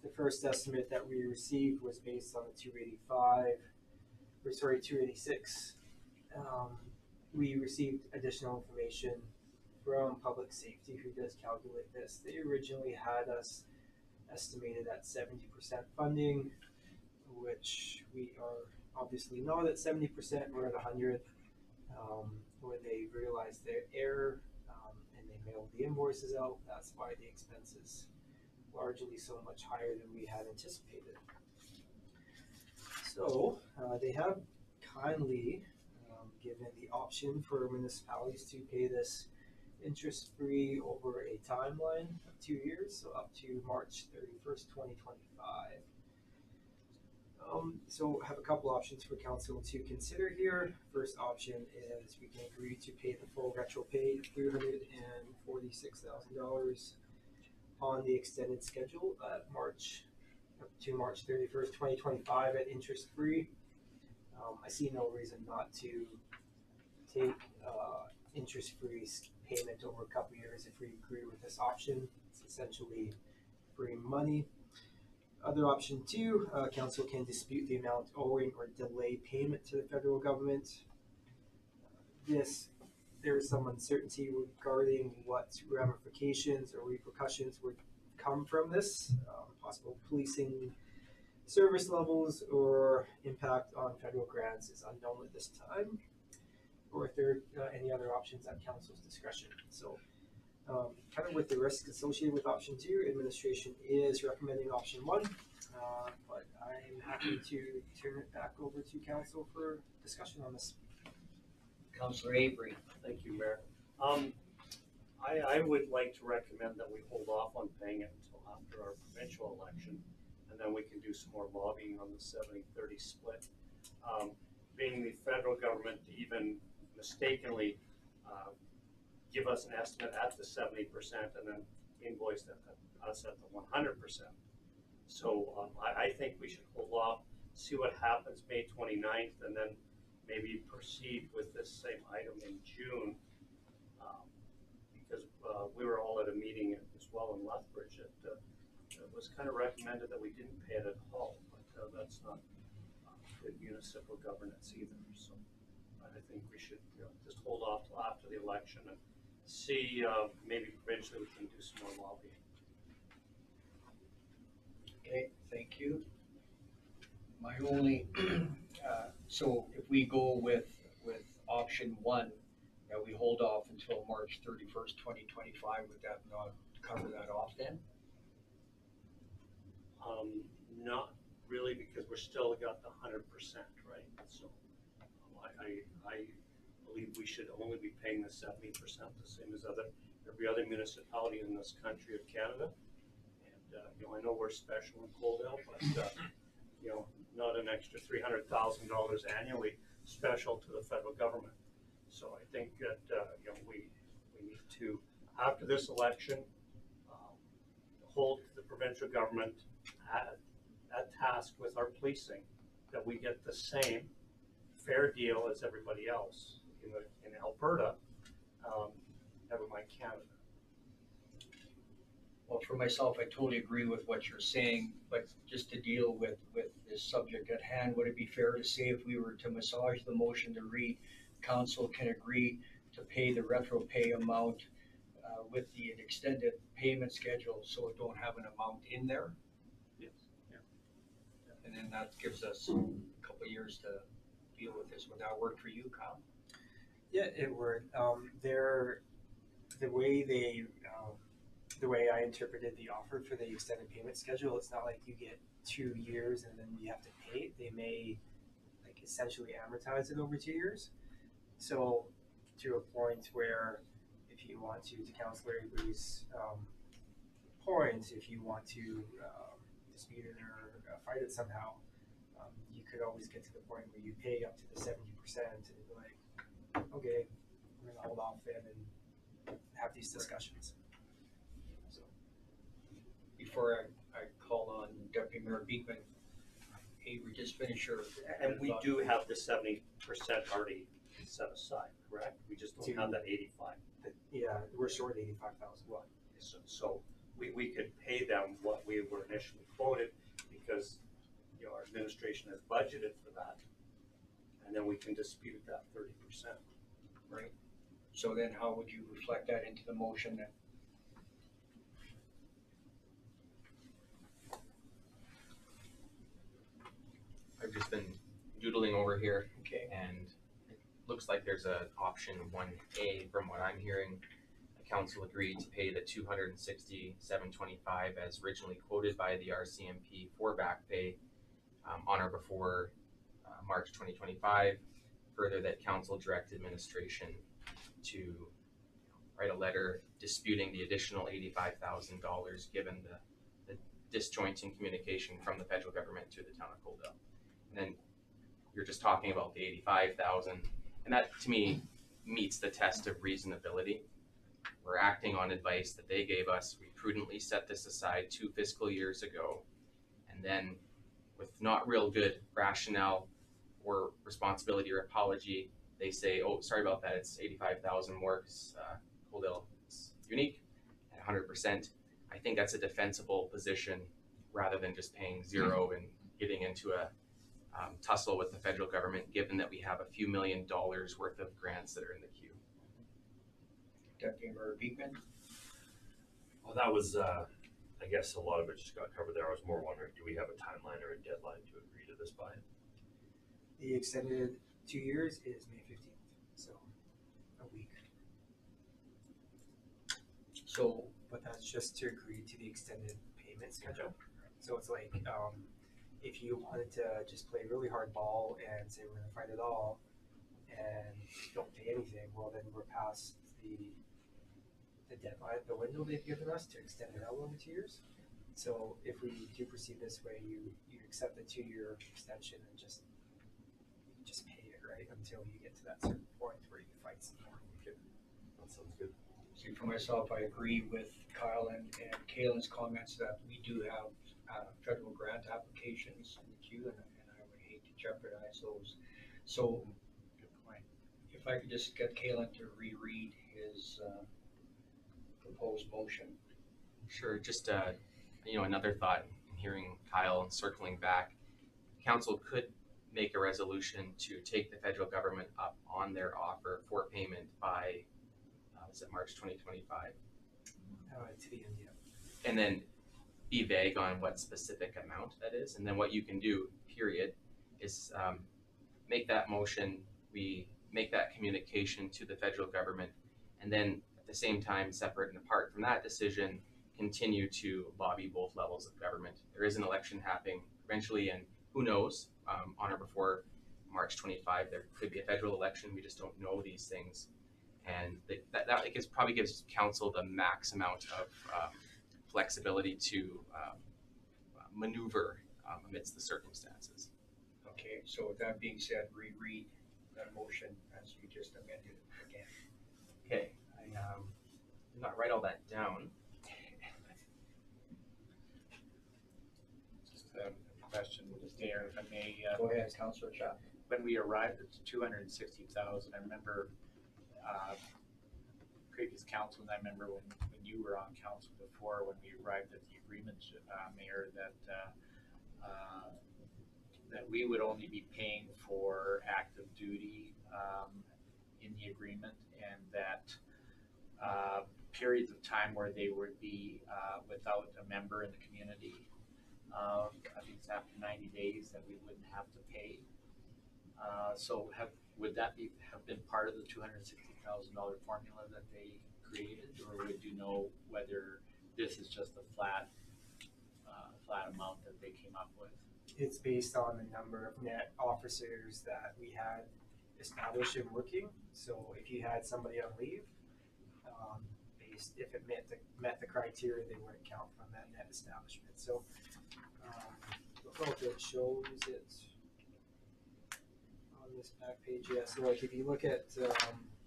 S10: the first estimate that we received was based on the 286. We received additional information from Public Safety, who does calculate this. They originally had us estimated at 70% funding, which we are obviously not at 70%, we're at 100. When they realized their error and they mailed the invoices out, that's why the expense is largely so much higher than we had anticipated. So they have kindly given the option for municipalities to pay this interest-free over a timeline of 2 years, so up to March 31st, 2025. So I have a couple options for Council to consider here. First option is we can agree to pay the full retro pay of $346,000 on the extended schedule at March 31st, 2025 at interest-free. I see no reason not to take interest-free payment over a couple years if we agree with this option. It's essentially free money. Other option two, Council can dispute the amount owing or delay payment to the federal government. There is some uncertainty regarding what ramifications or repercussions would come from this, possible policing service levels or impact on federal grants is unknown at this time, or if there are any other options at Council's discretion. So kind of with the risk associated with option two, administration is recommending option one, but I'm happy to turn it back over to Council for discussion on this.
S1: Councilor Avery.
S6: Thank you, Mayor. I would like to recommend that we hold off on paying it until after our provincial election, and then we can do some more lobbying on the 70-30 split. Being the federal government even mistakenly give us an estimate at the 70% and then invoiced us at the 100%. So I think we should hold off, see what happens May 29th, and then maybe proceed with this same item in June. Because we were all at a meeting as well in Lethbridge that it was kind of recommended that we didn't pay it at all, but that's not good municipal governance either. So I think we should just hold off till after the election and see, maybe provincially we can do some more lobbying.
S1: Okay, thank you. My only, so if we go with option one, that we hold off until March 31st, 2025, would that not cover that off then?
S6: Not really, because we're still got the 100%, right? So I believe we should only be paying the 70%, the same as every other municipality in this country of Canada. And I know we're special in Coaldale, but not an extra $300,000 annually special to the federal government. So I think that we need to, after this election, hold the provincial government at task with our policing, that we get the same fair deal as everybody else in Alberta, never mind Canada.
S1: Well, for myself, I totally agree with what you're saying, but just to deal with this subject at hand, would it be fair to say if we were to massage the motion to read, council can agree to pay the retro pay amount with the extended payment schedule, so it don't have an amount in there?
S6: Yes. Yeah.
S1: And then that gives us a couple of years to deal with this. Would that work for you, Kyle?
S10: Yeah, it would. The way I interpreted the offer for the extended payment schedule, it's not like you get 2 years and then you have to pay it. They may essentially amortize it over 2 years. So to a point where if you want to Councillor Avery's point, if you want to dispute it or fight it somehow, you could always get to the point where you pay up to the 70% and be like, okay, we're gonna hold off then and have these discussions. So
S1: Before I call on Deputy Mayor Beekman, Avery, just finish your.
S6: And we do have the 70% already set aside, correct? We just don't have that 85.
S10: yeah, we're short 85,000.
S6: Right. So we could pay them what we were initially quoted because our administration has budgeted for that, and then we can dispute that 30%.
S1: Right. So then how would you reflect that into the motion then?
S8: I've just been doodling over here,
S1: Okay.
S8: and it looks like there's an option 1A from what I'm hearing. The council agreed to pay the $267.25 as originally quoted by the RCMP for back pay on or before March 2025. Further, that council direct administration to write a letter disputing the additional $85,000 given the disjointing communication from the federal government to the town of Coaldale. And then you're just talking about the 85,000, and that to me meets the test of reasonability. We're acting on advice that they gave us. We prudently set this aside 2 fiscal years ago, and then with not real good rationale or responsibility or apology, they say, oh, sorry about that, it's 85,000 more because Coaldale is unique at 100%. I think that's a defensible position rather than just paying zero and getting into a tussle with the federal government, given that we have a few $1 million worth of grants that are in the queue.
S1: Deputy Mayor Beekman?
S5: Well, that was, I guess a lot of it just got covered there. I was more wondering, do we have a timeline or a deadline to agree to this by?
S10: the extended 2 years is May 15th, so a week.
S1: So,
S10: But that's just to agree to the extended payment schedule. So it's like, if you wanted to just play really hardball and say we're gonna fight it all and don't pay anything, well then we're past the deadline, the window they've given us to extend it out over 2 years. So if we do proceed this way, you accept the 2-year extension and just pay it, right, until you get to that certain point where you fight some more.
S5: Okay, that sounds good.
S1: See, for myself, I agree with Kyle and Kalen's comments that we do have federal grant applications in the queue, and I would hate to jeopardize those. So,
S4: Good point.
S1: if I could just get Kalen to reread his proposed motion.
S8: Sure, just another thought, hearing Kyle circling back, council could make a resolution to take the federal government up on their offer for payment by, is it March 2025?
S10: To the end, yeah.
S8: And then be vague on what specific amount that is, and then what you can do, period, is make that motion, we make that communication to the federal government, and then at the same time, separate and apart from that decision, continue to lobby both levels of government. There is an election happening eventually, and who knows, on or before March 25, there could be a federal election. We just don't know these things. And that probably gives council the max amount of flexibility to maneuver amidst the circumstances.
S1: Okay, so with that being said, reread that motion as you just amended it again.
S8: Okay, I did not write all that down.
S4: Just a question, Mayor, if I may.
S1: Go ahead, Councillor Chapman.
S4: When we arrived at 260,000, I remember previous council, and I remember when you were on council before, when we arrived at the agreement, Mayor, that we would only be paying for active duty in the agreement, and that periods of time where they would be without a member in the community, I think it's after 90 days, that we wouldn't have to pay. Would that have been part of the $260,000 formula that they created, or would you know whether this is just a flat amount that they came up with?
S10: It's based on the number of net officers that we had established and working. So if you had somebody on leave, if it met the criteria, they wouldn't count from that net establishment. So it shows it on this back page. Yeah, so like if you look at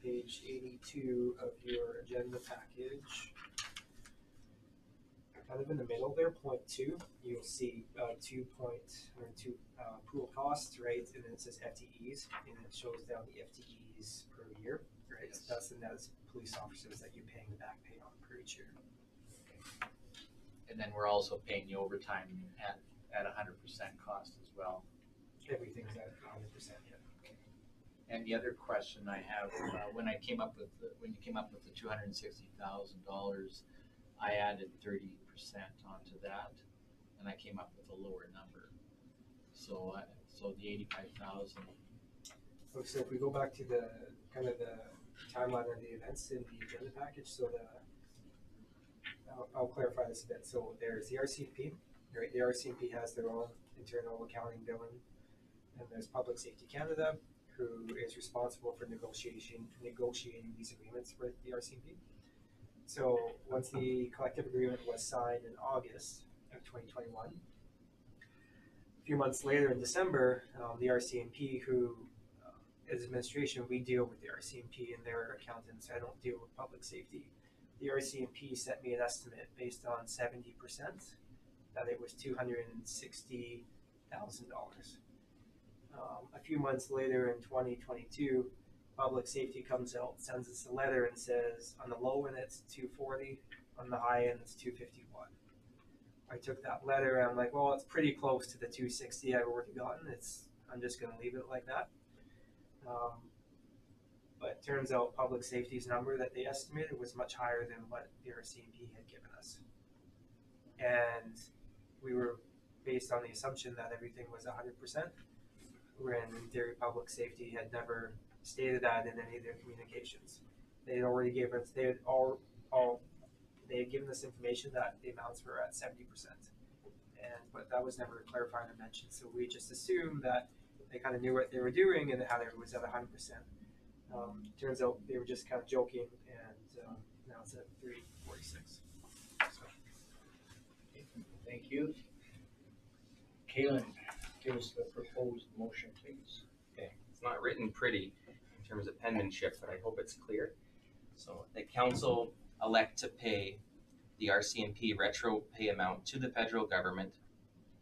S10: page 82 of your agenda package, kind of in the middle there, point 2, you'll see 2 pool costs, right? And then it says FTEs, and it shows down the FTEs per year, right?
S4: Yes.
S10: So that's the net police officers that you're paying the back pay on per each year.
S4: Okay. And then we're also paying the overtime at 100% cost as well.
S10: Everything's at 100%, yeah.
S4: And the other question I have, when you came up with the $260,000, I added 30% onto that, and I came up with a lower number. So the 85,000.
S10: So if we go back to the kind of the timeline of the events in the agenda package, so I'll clarify this a bit. So there's the RCMP, right? The RCMP has their own internal accounting billing, and there's Public Safety Canada, who is responsible for negotiating these agreements with the RCMP. So once the collective agreement was signed in August of 2021, a few months later in December, the RCMP, who as administration, we deal with the RCMP and their accountants. I don't deal with public safety. The RCMP sent me an estimate based on 70%, that it was $260,000. A few months later in 2022, Public Safety comes out, sends us a letter and says, on the low end it's 240, on the high end it's 251. I took that letter and I'm like, well, it's pretty close to the 260 I've already gotten. I'm just going to leave it like that. But it turns out Public Safety's number that they estimated was much higher than what the RCMP had given us. And we were based on the assumption that everything was 100%, when in theory Public Safety had never stated that in any of their communications. They had already given us, they had given us information that the amounts were at 70%. But that was never clarified or mentioned, so we just assumed that they kind of knew what they were doing and how it was at 100%. Turns out they were just kind of joking, and now it's at 346. So.
S1: Thank you. Kalen, give us the proposed motion, please.
S8: Okay, it's not written pretty in terms of penmanship, but I hope it's clear. So the council elect to pay the RCMP retro pay amount to the federal government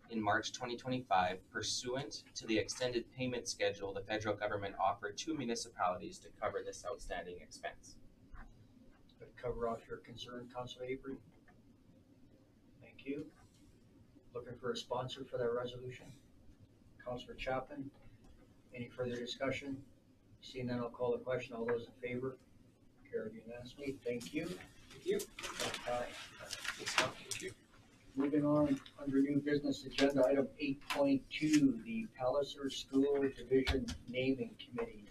S8: in March 2025 pursuant to the extended payment schedule the federal government offered to municipalities to cover this outstanding expense.
S1: To cover off your concern, Councilor Avery. Thank you. Looking for a sponsor for that resolution. Councilor Chapman. Any further discussion? Seeing none, I'll call the question. All those in favor? Carried unanimously. Thank you.
S10: Thank you.
S1: Thank you. Moving on, under new business agenda, item 8.2, the Palliser School Division Naming Committee.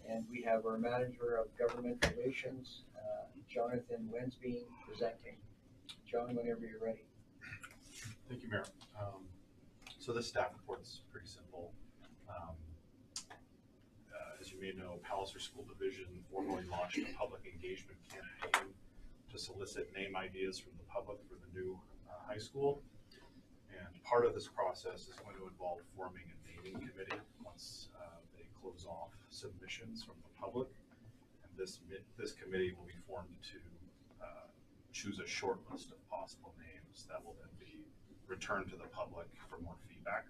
S1: And we have our Manager of Government Relations, Jonathan Wensveen, presenting. John, whenever you're ready.
S11: Thank you, Mayor. So this staff report is pretty simple. As you may know, Palliser School Division formally launched a public engagement campaign to solicit name ideas from the public for the new high school. And part of this process is going to involve forming a naming committee once they close off submissions from the public. And this committee will be formed to choose a short list of possible names that will then be returned to the public for more feedback.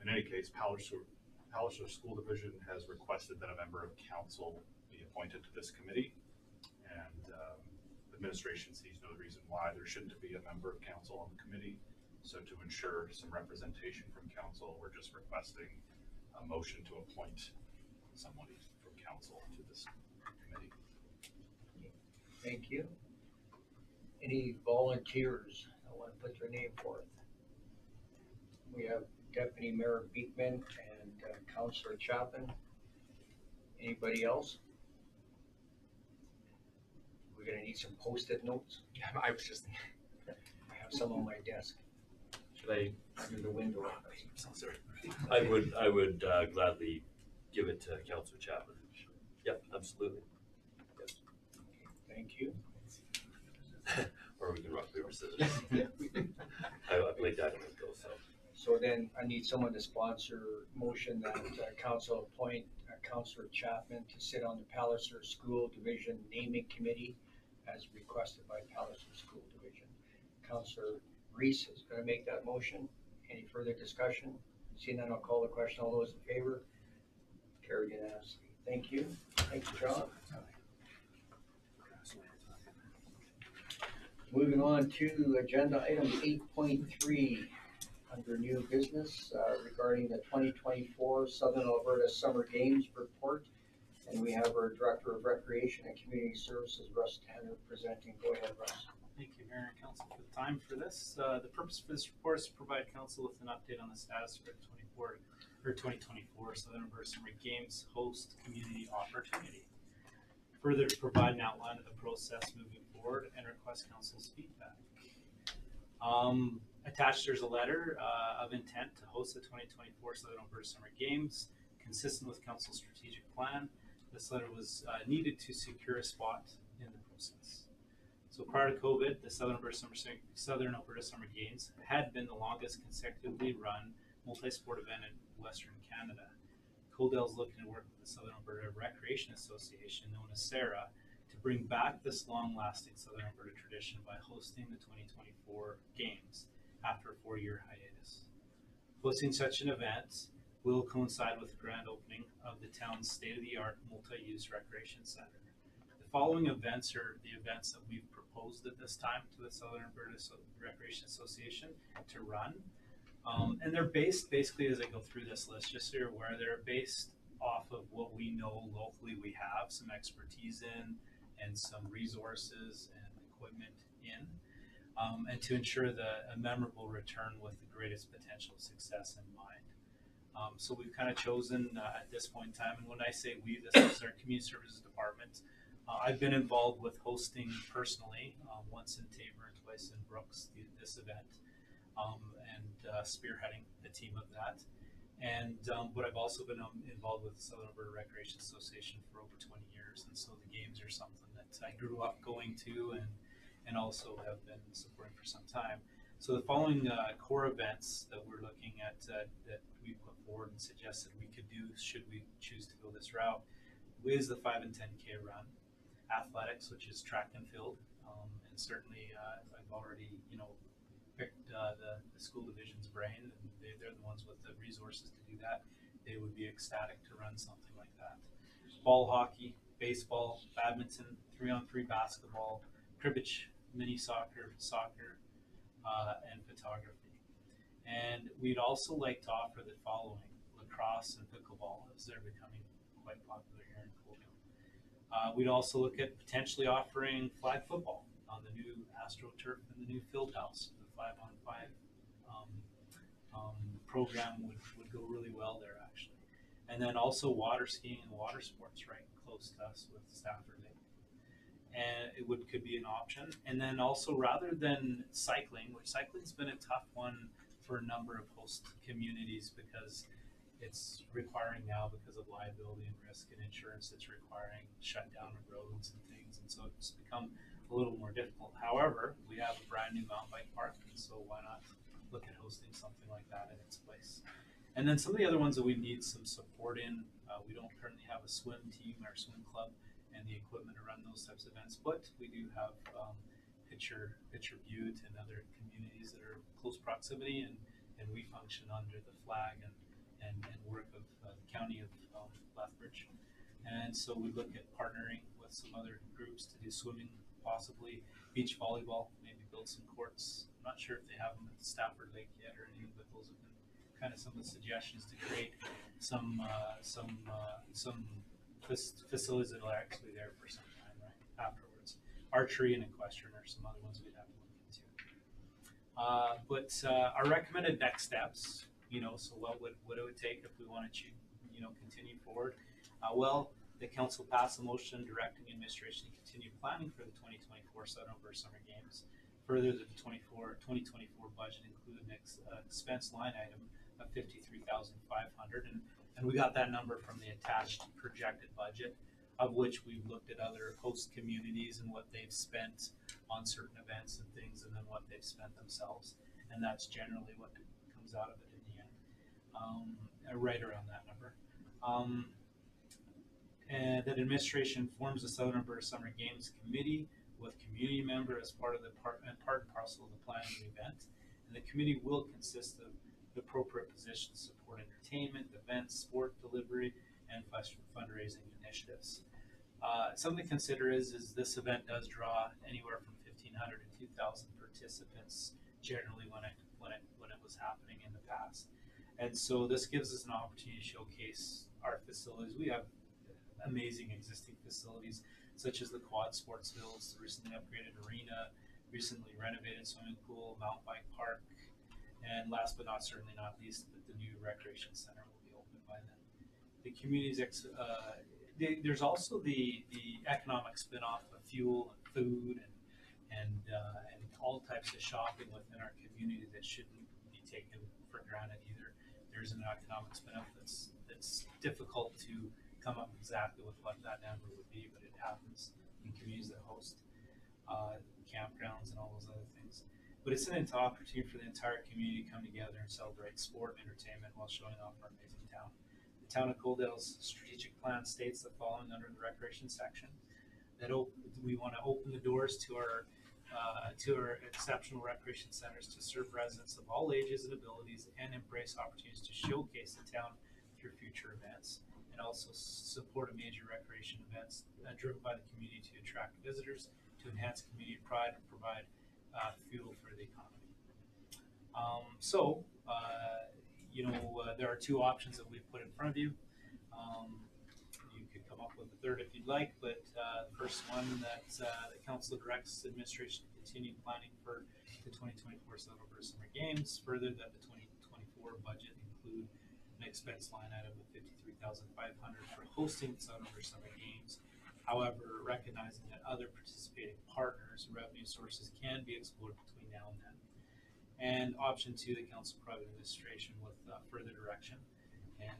S11: In any case, Palliser School Division has requested that a member of council be appointed to this committee, and administration sees no reason why there shouldn't be a member of council on the committee. So to ensure some representation from council, we're just requesting a motion to appoint somebody from council to this committee.
S1: Thank you. Any volunteers that want to put their name forth? We have Deputy Mayor Beekman and Councilor Chapman. Anybody else? We're gonna need some post-it notes.
S8: Yeah, I was just,
S1: I have some on my desk
S5: Should I?
S1: under the window.
S5: Sorry. I would gladly give it to Councilor Chapman. Yep, absolutely. Yes.
S1: Thank you.
S5: Or we can rock, paper, scissors. I played that in though, so.
S1: So then I need someone to sponsor motion that council appoint Councilor Chapman to sit on the Palliser School Division Naming Committee as requested by Palliser School Division. Councilor Reese is going to make that motion. Any further discussion? Seeing none, I'll call the question. All those in favor? Carried unanimously. Thank you. Thank you, John. Moving on to agenda item 8.3 under new business regarding the 2024 Southern Alberta Summer Games report. And we have our Director of Recreation and Community Services, Russ Tanner, presenting. Go ahead, Russ.
S2: Thank you, Mayor and Council, for the time for this. The purpose for this report is to provide Council with an update on the status for the 2024 Southern Alberta Summer Games host community opportunity. Further, to provide an outline of the process moving forward and request Council's feedback. Attached, there's a letter of intent to host the 2024 Southern Alberta Summer Games, consistent with Council's strategic plan. This letter was needed to secure a spot in the process. So prior to COVID, the Southern Alberta Summer Games had been the longest consecutively run multi-sport event in Western Canada. Coaldale is looking to work with the Southern Alberta Recreation Association, known as SARA, to bring back this long-lasting Southern Alberta tradition by hosting the 2024 Games after a 4-year hiatus. Hosting such an event will coincide with the grand opening of the town's state-of-the-art multi-use recreation center. The following events are the events that we've proposed at this time to the Southern Alberta Recreation Association to run. And they're based, basically, as I go through this list, just so you're aware, they're based off of what we know locally we have some expertise in and some resources and equipment in, and to ensure a memorable return with the greatest potential success in mind. So we've kind of chosen at this point in time, and when I say we, this is our Community Services Department. I've been involved with hosting personally, once in Taber and twice in Brooks, this event, and spearheading the team of that. And but I've also been involved with the Southern Alberta Recreation Association for over 20 years, and so the games are something that I grew up going to and also have been supporting for some time. So the following core events that we're looking at that we put forward and suggested we could do should we choose to go this route is the 5 and 10K run. athletics, which is track and field. And certainly, I've already, picked the school division's brain, and they're the ones with the resources to do that. They would be ecstatic to run something like that. Ball hockey, baseball, badminton, 3-on-3 basketball, cribbage, mini soccer, and photography. And we'd also like to offer the following: lacrosse and pickleball, as they're becoming quite popular here in Coaldale. We'd also look at potentially offering flag football on the new AstroTurf and the new field house. The 5-on-5 program would go really well there, actually. And then also water skiing and water sports right close to us with Stafford Lake. And it could be an option. And then also, rather than cycling, which cycling's been a tough one for a number of host communities because it's requiring now, because of liability and risk and insurance, it's requiring shutdown of roads and things. And so it's become a little more difficult. However, we have a brand new mountain bike park, and so why not look at hosting something like that in its place? And then some of the other ones that we need some support in, we don't currently have a swim team or swim club and the equipment to run those types of events, but we do have Pitcher Butte and other communities that are close proximity, and we function under the flag and work of the county of Lethbridge. And so we look at partnering with some other groups to do swimming, possibly beach volleyball, maybe build some courts. I'm not sure if they have them at Stafford Lake yet or anything, but those have been kind of some of the suggestions to create some facilities that are actually there for some time, right, afterwards. Archery and equestrian are some other ones we'd have to look into. But our recommended next steps, so what would it take if we wanted to, continue forward? Well, the council passed a motion directing administration to continue planning for the 2024 Southern Alberta Summer Games. Further, the 2024 budget included an expense line item of $53,500, and we got that number from the attached projected budget, of which we've looked at other host communities and what they've spent on certain events and things, and then what they've spent themselves, and that's generally what comes out of it in the end, right around that number. And that administration forms the Southern Alberta Summer Games Committee with community member as part of the part and parcel of the planning of the event, and the committee will consist of the appropriate positions to support entertainment, events, sport delivery, and fundraising initiatives. Something to consider is this event does draw anywhere from 1,500 to 2,000 participants generally when it was happening in the past, and so this gives us an opportunity to showcase our facilities. We have amazing existing facilities such as the quad sports fields, the recently upgraded arena, recently renovated swimming pool, mountain bike park, and last but certainly not least, the new recreation center will be open by then. The community's there's also the economic spin-off of fuel and food and all types of shopping within our community that shouldn't be taken for granted either. There's an economic spin-off that's difficult to come up exactly with what that number would be, but it happens in communities that host campgrounds and all those other things. But it's an opportunity for the entire community to come together and celebrate sport and entertainment while showing off our amazing town. The town of Coaldale's strategic plan states the following under the recreation section: that we want to open the doors to our exceptional recreation centers to serve residents of all ages and abilities, and embrace opportunities to showcase the town through future events, and also support a major recreation events driven by the community to attract visitors, to enhance community pride, and provide fuel for the economy. There are two options that we've put in front of you. You could come up with a third if you'd like, but the first one that the council directs administration to continue planning for the 2024 Southern Alberta Summer Games. Further, that the 2024 budget include an expense line item of $53,500 for hosting the Southern Alberta Summer Games. However, recognizing that other participating partners and revenue sources can be explored between now and then. And option two, the council private administration with further direction. And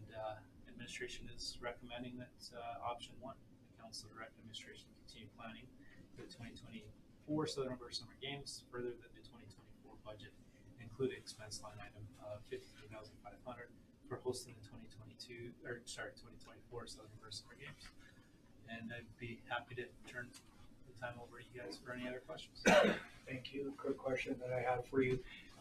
S2: administration is recommending that option one, the council direct administration continue planning for the 2024 Southern Alberta Summer Games. Further, that the 2024 budget include an expense line item of $53,500 for hosting the 2024 Southern Alberta Summer Games. And I'd be happy to turn the time over to you guys for any other questions.
S1: Thank you. Quick question that I have for you.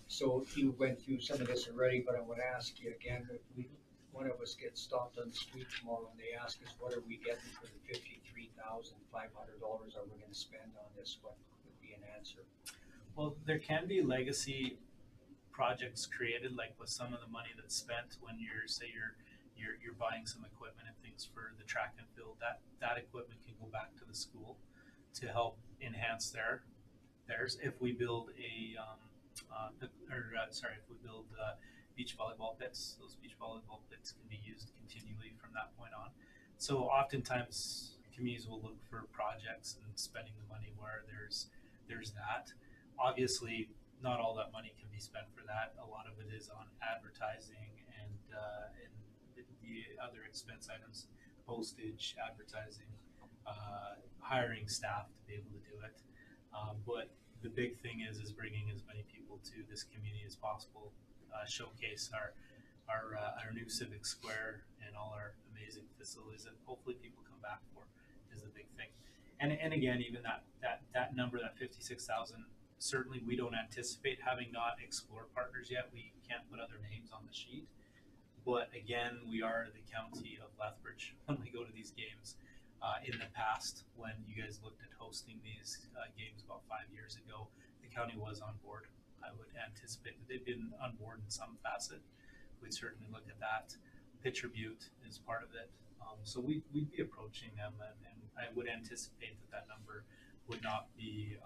S1: So you went through some of this already, but I want to ask you again, if one of us gets stopped on the street tomorrow and they ask us, what are we getting for the $53,500 that we're gonna spend on this, what would be an answer?
S2: Well, there can be legacy projects created, like with some of the money that's spent when you're buying some equipment and things for the track and field. That equipment can go back to the school to help enhance theirs. If we build beach volleyball pits, those beach volleyball pits can be used continually from that point on. So oftentimes communities will look for projects and spending the money where there's that. Obviously, not all that money can be spent for that. A lot of it is on advertising and the other expense items, postage, advertising, hiring staff to be able to do it. But the big thing is bringing as many people to this community as possible. Showcase our new civic square and all our amazing facilities that hopefully people come back for is the big thing. And again, even that number, that 56,000, certainly we don't anticipate, having not explored partners yet. We can't put other names on the sheet. But again, we are the county of Lethbridge when we go to these games. In the past, when you guys looked at hosting these games about 5 years ago, the county was on board. I would anticipate that they've been on board in some facet. We'd certainly look at that. Pitcher Butte is part of it. So we'd be approaching them, and I would anticipate that number would not be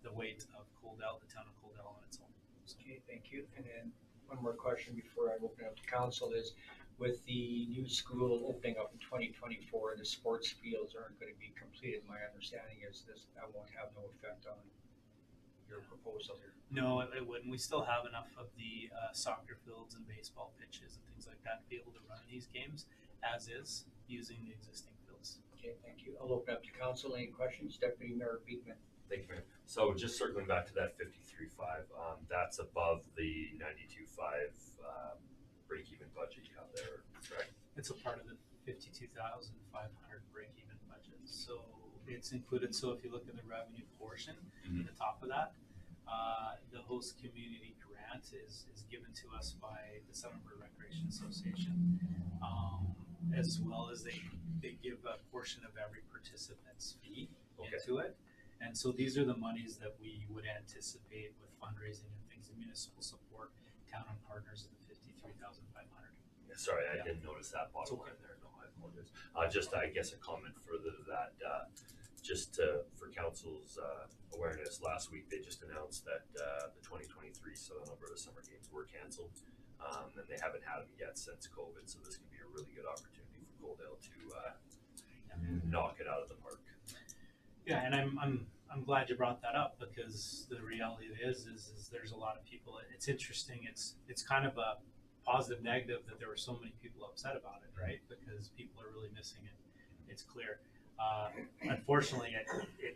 S2: the weight of Coaldale, the town of Coaldale on its own. So.
S1: Okay, thank you. And then one more question before I open it up to council is, with the new school opening up in 2024, the sports fields aren't going to be completed. My understanding is that won't have no effect on your proposal here.
S2: No, it wouldn't. We still have enough of the soccer fields and baseball pitches and things like that to be able to run these games as is using the existing fields.
S1: Okay, thank you. I'll open up to council. Any questions? Deputy Mayor Beekman.
S5: Thank you, Mayor. So just circling back to that 53.5, that's above the 92.5 break-even budget you have there, correct?
S2: It's a part of the 52,500 break-even budget. So it's included. So if you look at the revenue portion, at the top of that, the host community grant is given to us by the Summer Recreation Association, as well as they give a portion of every participant's fee into it. And so these are the monies that we would anticipate with fundraising and things, and municipal support, town and partners of the 53,500.
S5: Sorry, I didn't notice that bottom line there. No, I apologize. Just, I guess, a comment further to that. For council's awareness, last week they just announced that the 2023 Southern Alberta Summer Games were canceled, and they haven't had them yet since COVID. So this could be a really good opportunity for Coaldale to knock it out of the park.
S2: Yeah, and I'm glad you brought that up, because the reality is there's a lot of people. It's interesting. It's kind of a positive negative that there were so many people upset about it, right? Because people are really missing it. It's clear. Unfortunately,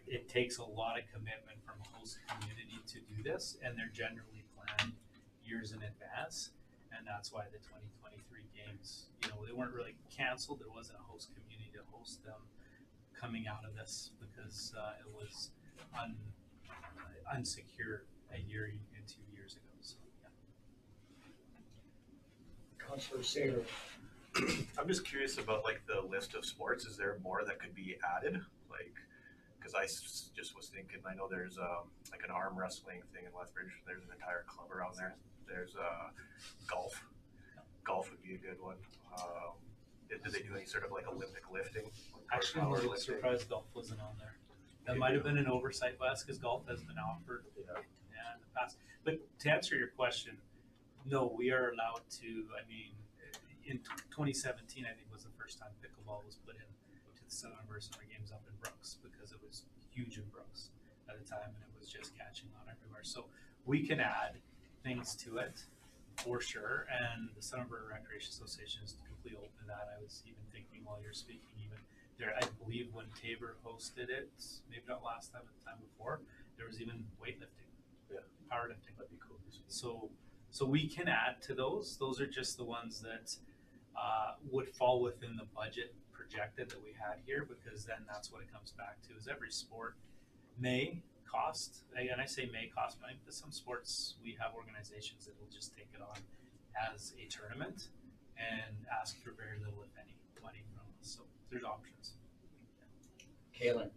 S2: it takes a lot of commitment from a host community to do this, and they're generally planned years in advance. And that's why the 2023 games, they weren't really canceled. There wasn't a host community to host them coming out of this, because it was unsecure a year and 2 years ago. So yeah.
S1: Councilor Sayer.
S12: I'm just curious about like the list of sports. Is there more that could be added? Like, because I just was thinking, I know there's like an arm wrestling thing in Lethbridge. There's an entire club around there. There's golf. Golf would be a good one. Did they do any sort of like Olympic lifting?
S2: Actually, I'm a little surprised golf wasn't on there. That might have been an oversight by us, because golf has been offered in the past. But to answer your question, no, we are allowed to. I mean, in 2017, I think was the first time pickleball was put in to the Southern Alberta Summer Games up in Brooks, because it was huge in Brooks at the time, and it was just catching on everywhere. So we can add things to it for sure, and the Southern Alberta Recreation Association is completely open to that. I was even thinking while you're speaking, even there, I believe when Tabor hosted it, maybe not last time, but the time before, there was even weightlifting, powerlifting. That'd be cool. So we can add to those. Those are just the ones that would fall within the budget projected that we had here, because then that's what it comes back to, is every sport may cost, and I say may cost money, but some sports we have organizations that will just take it on as a tournament and ask for very little, if any, money from us. So there's options.
S1: Kalen.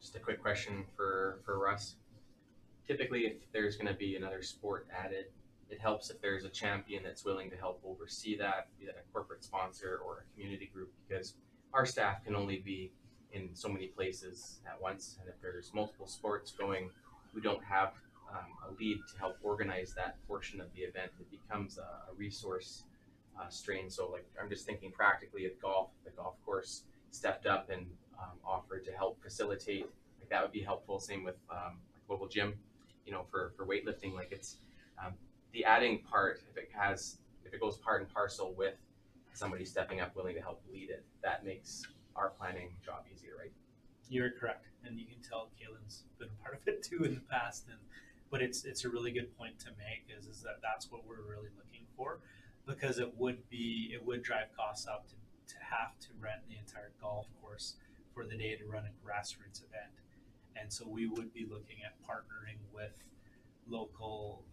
S8: Just a quick question for Russ. Typically, if there's going to be another sport added, it helps if there's a champion that's willing to help oversee that, be that a corporate sponsor or a community group, because our staff can only be in so many places at once. And if there's multiple sports going, we don't have a lead to help organize that portion of the event. It becomes a resource strain. So like, I'm just thinking practically at golf, the golf course stepped up and offered to help facilitate. Like that would be helpful. Same with local gym, you know, for weightlifting. Like it's the adding part, if it goes part and parcel with somebody stepping up willing to help lead it, that makes our planning job easier, right?
S2: You're correct, and you can tell Kalen's been a part of it too in the past. But it's a really good point to make, is that that's what we're really looking for, because it would drive costs up to have to rent the entire golf course for the day to run a grassroots event, and so we would be looking at partnering with local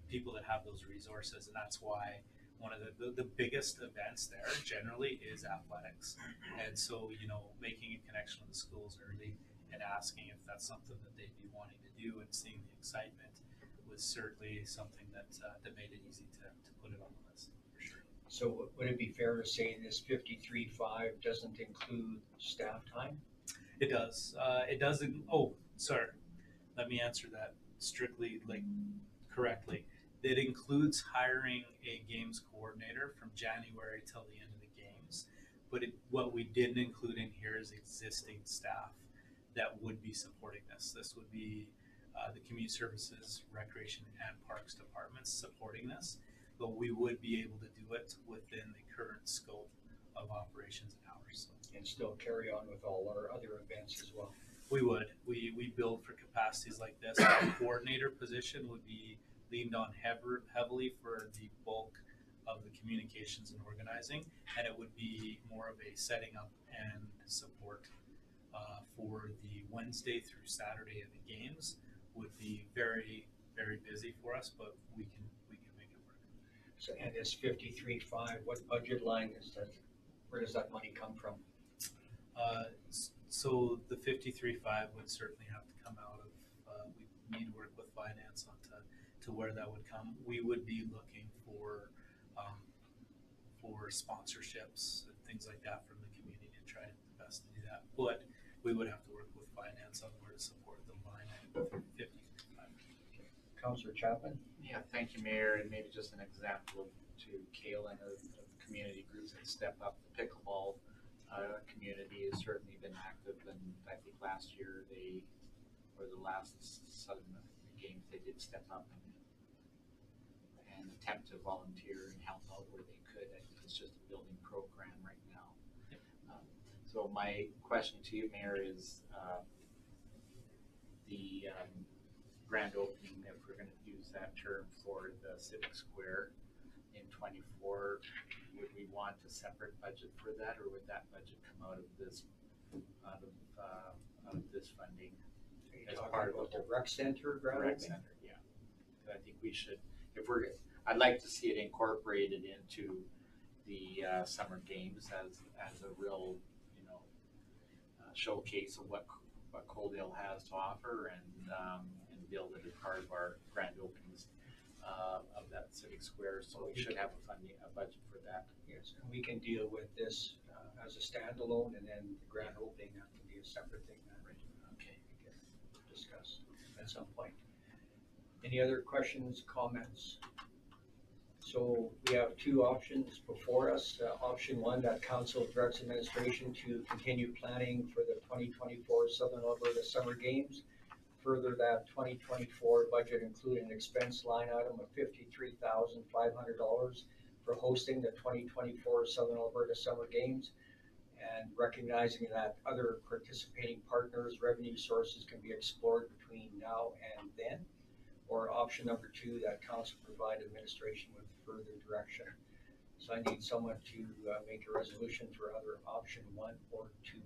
S2: people that have those resources, and that's why one of the biggest events there generally is athletics. And so, you know, making a connection with the schools early and asking if that's something that they'd be wanting to do, and seeing the excitement was certainly something that made it easy to put it on the list, for sure.
S1: So would it be fair to say this 53.5 doesn't include staff time?
S2: It does. It doesn't. Oh, sorry. Let me answer that strictly, correctly. It includes hiring a games coordinator from January till the end of the games. But what we didn't include in here is existing staff that would be supporting this. This would be the community services, recreation, and parks departments supporting this. But we would be able to do it within the current scope of operations and hours. So.
S1: And still carry on with all our other events as well.
S2: We would. We build for capacities like this. Our coordinator position would be leaned on heavily for the bulk of the communications and organizing, and it would be more of a setting up and support for the Wednesday through Saturday of the games. Would be very, very busy for us, but we can make it work.
S1: So, and this 53.5, what budget line is that? Where does that money come from?
S2: So the 53.5 would certainly have to come out of. We need to work with finance on to where that would come. We would be looking for sponsorships and things like that from the community and try the best to do that. But we would have to work with finance on where to support the line at 53.5.
S1: Councillor Chapman?
S4: Yeah, thank you, Mayor, and maybe just an example to Kalen of community groups that step up. The pickleball community has certainly been active, and I think last year or the last Southern Games, they did step up and attempt to volunteer and help out where they could. I think it's just a building program right now.
S2: Yep.
S4: So my question to you, Mayor, is the grand opening, if we're going to use that term for the Civic Square in 24, would we want a separate budget for that, or would that budget come out of this funding? As part of
S1: the rec center,
S4: rec center, yeah. I think we should, I'd like to see it incorporated into the summer games as a real, showcase of what Coaldale has to offer, and build it as part of our grand openings of that Civic Square. So we should have a budget for that.
S1: Yes, and we can deal with this as a standalone, and then the grand opening that can be a separate thing that
S4: Okay.
S1: we can discuss at some point. Any other questions, comments? So we have two options before us. Option one, that council directs administration to continue planning for the 2024 Southern Alberta Summer Games. Further, that 2024 budget include an expense line item of $53,500 for hosting the 2024 Southern Alberta Summer Games, and recognizing that other participating partners' revenue sources can be explored between now and then. Or option number two, that council provide administration with further direction. So I need someone to make a resolution for either option 1 or 2.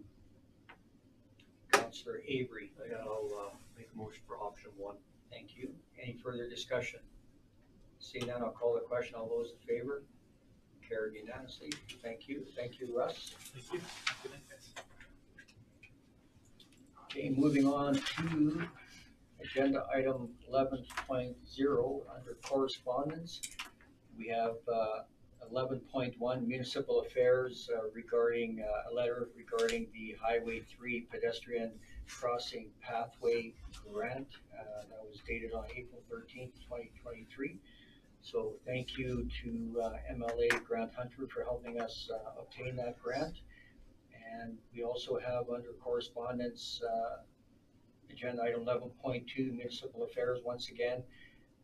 S1: Councillor Avery.
S5: I'll make a motion for option 1.
S1: Thank you. Any further discussion? Seeing none, I'll call the question. All those in favor? Carried unanimously. Thank you. Thank you, Russ.
S2: Thank you. Good night, guys.
S1: Okay, moving on to agenda item 11.0 under correspondence. We have 11.1 municipal affairs regarding a letter regarding the Highway 3 pedestrian crossing pathway grant that was dated on April 13th, 2023. So thank you to MLA Grant Hunter for helping us obtain that grant. And we also have under correspondence agenda item 11.2 municipal affairs once again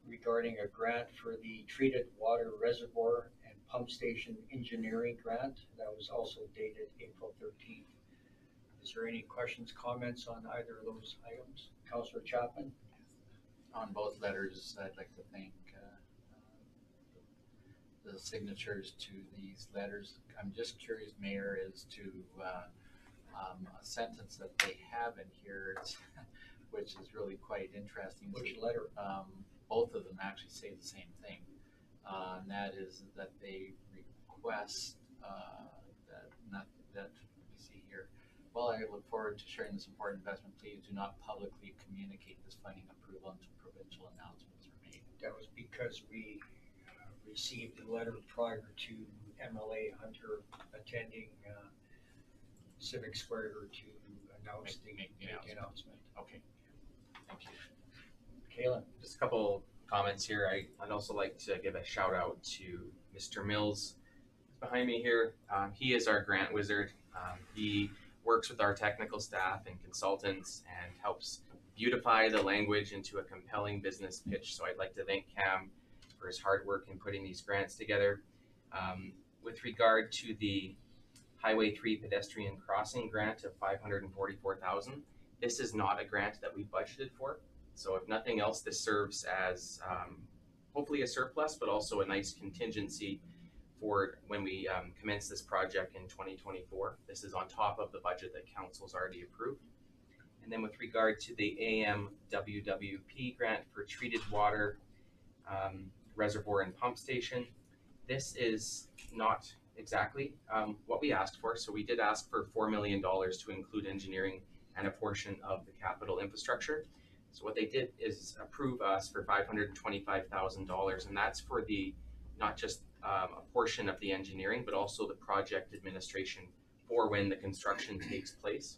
S1: regarding a grant for the treated water reservoir and pump station engineering grant that was also dated April 13th. Is there any questions, comments on either of those items? Councillor Chapman?
S4: On both letters, I'd like to thank the signatures to these letters. I'm just curious, Mayor, as to a sentence that they have in here, which is really quite interesting.
S1: Which letter?
S4: Both of them actually say the same thing, and that is that they request let me see here. Well, I look forward to sharing this important investment. Please do not publicly communicate this funding approval until provincial announcements are made.
S1: That was because we received a letter prior to MLA Hunter attending Civic Square to announce
S4: Make the
S1: announcement.
S4: Okay, thank you.
S1: Kalen?
S8: Just a couple comments here. I'd also like to give a shout out to Mr. Mills behind me here. He is our grant wizard. He works with our technical staff and consultants and helps beautify the language into a compelling business pitch. So I'd like to thank Cam for his hard work in putting these grants together. With regard to the Highway 3 pedestrian crossing grant of $544,000, this is not a grant that we budgeted for. So if nothing else, this serves as hopefully a surplus, but also a nice contingency for when we commence this project in 2024. This is on top of the budget that council's already approved. And then with regard to the AMWWP grant for treated water reservoir and pump station, this is not exactly what we asked for. So we did ask for $4 million to include engineering and a portion of the capital infrastructure. So what they did is approve us for $525,000, and that's for the not just a portion of the engineering, but also the project administration for when the construction takes place,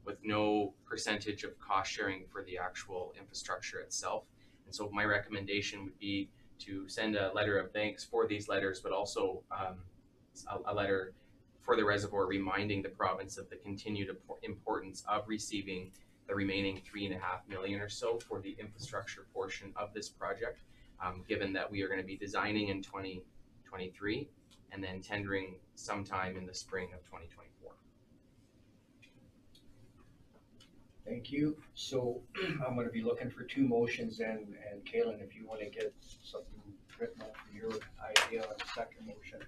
S8: with no percentage of cost sharing for the actual infrastructure itself. And so my recommendation would be to send a letter of thanks for these letters, but also a letter for the reservoir reminding the province of the continued importance of receiving the remaining $3.5 million or so for the infrastructure portion of this project, given that we are going to be designing in 2023 and then tendering sometime in the spring of 2024.
S1: Thank you. So I'm going to be looking for 2 motions, and Kalen, if you want to get something written up for your idea on the second motion.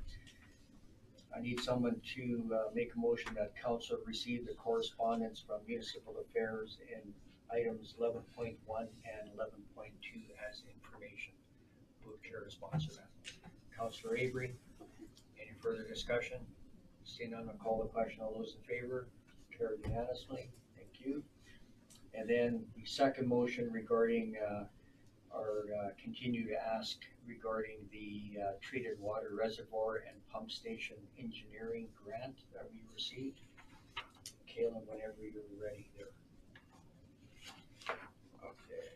S1: I need someone to make a motion that council receive the correspondence from municipal affairs in items 11.1 and 11.2 as information. Move chair to sponsor that. Councillor Avery, any further discussion? Seeing none, I'll call the question. All those in favor? Carried unanimously. Thank you. And then the second motion regarding our continue to ask regarding the treated water reservoir and pump station engineering grant that we received. Kalen, whenever you're ready there. Okay.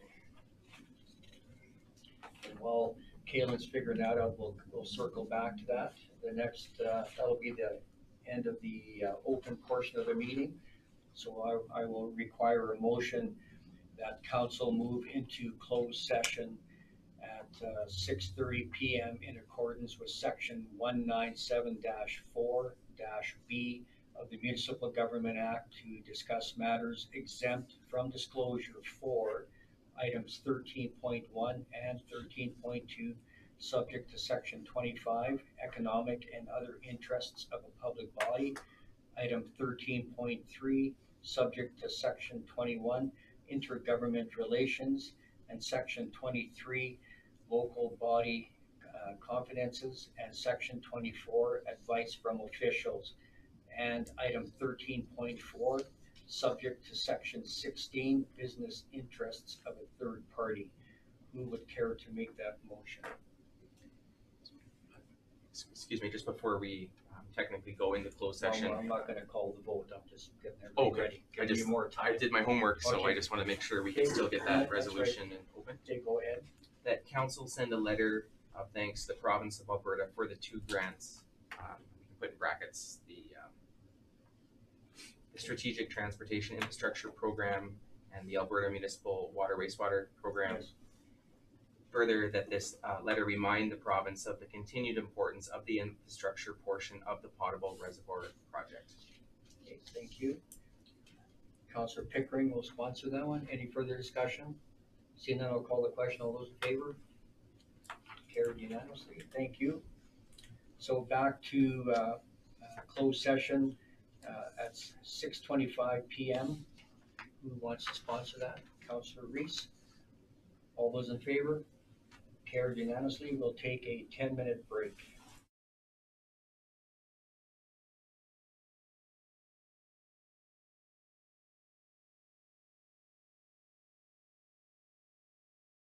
S1: And while Kalen's figuring that out, we'll circle back to that. The next, that'll be the end of the open portion of the meeting. So I will require a motion that council move into closed session at 6:30 p.m. in accordance with section 197-4-B of the Municipal Government Act to discuss matters exempt from disclosure for items 13.1 and 13.2 subject to section 25, economic and other interests of a public body. Item 13.3, subject to section 21, intergovernment relations, and section 23, local body confidences, and section 24, advice from officials. And item 13.4, subject to section 16, business interests of a third party. Who would care to make that motion?
S8: Excuse me, just before we technically go into closed session.
S1: Well, I'm not gonna call the vote, I'm just getting
S8: Oh,
S1: everybody
S8: good.
S1: ready.
S8: I
S1: Giving
S8: just-
S1: you more time.
S8: I did my homework, so
S1: Okay.
S8: I just want to make sure we can
S1: Okay,
S8: still get
S1: that's
S8: that
S1: right.
S8: resolution and open.
S1: Okay, go ahead.
S8: That council send a letter of thanks to the province of Alberta for the 2 grants. We can put in brackets the Strategic Transportation Infrastructure Program and the Alberta Municipal Water Wastewater Program.
S1: Yes.
S8: Further, that this letter remind the province of the continued importance of the infrastructure portion of the potable reservoir project.
S1: Okay, thank you. Councillor Pickering will sponsor that one. Any further discussion? Seeing none, I'll call the question. All those in favor? Carried unanimously. Thank you. So back to closed session at 6:25 PM. Who wants to sponsor that? Councillor Reese. All those in favor? Carried unanimously. We'll take a 10-minute break.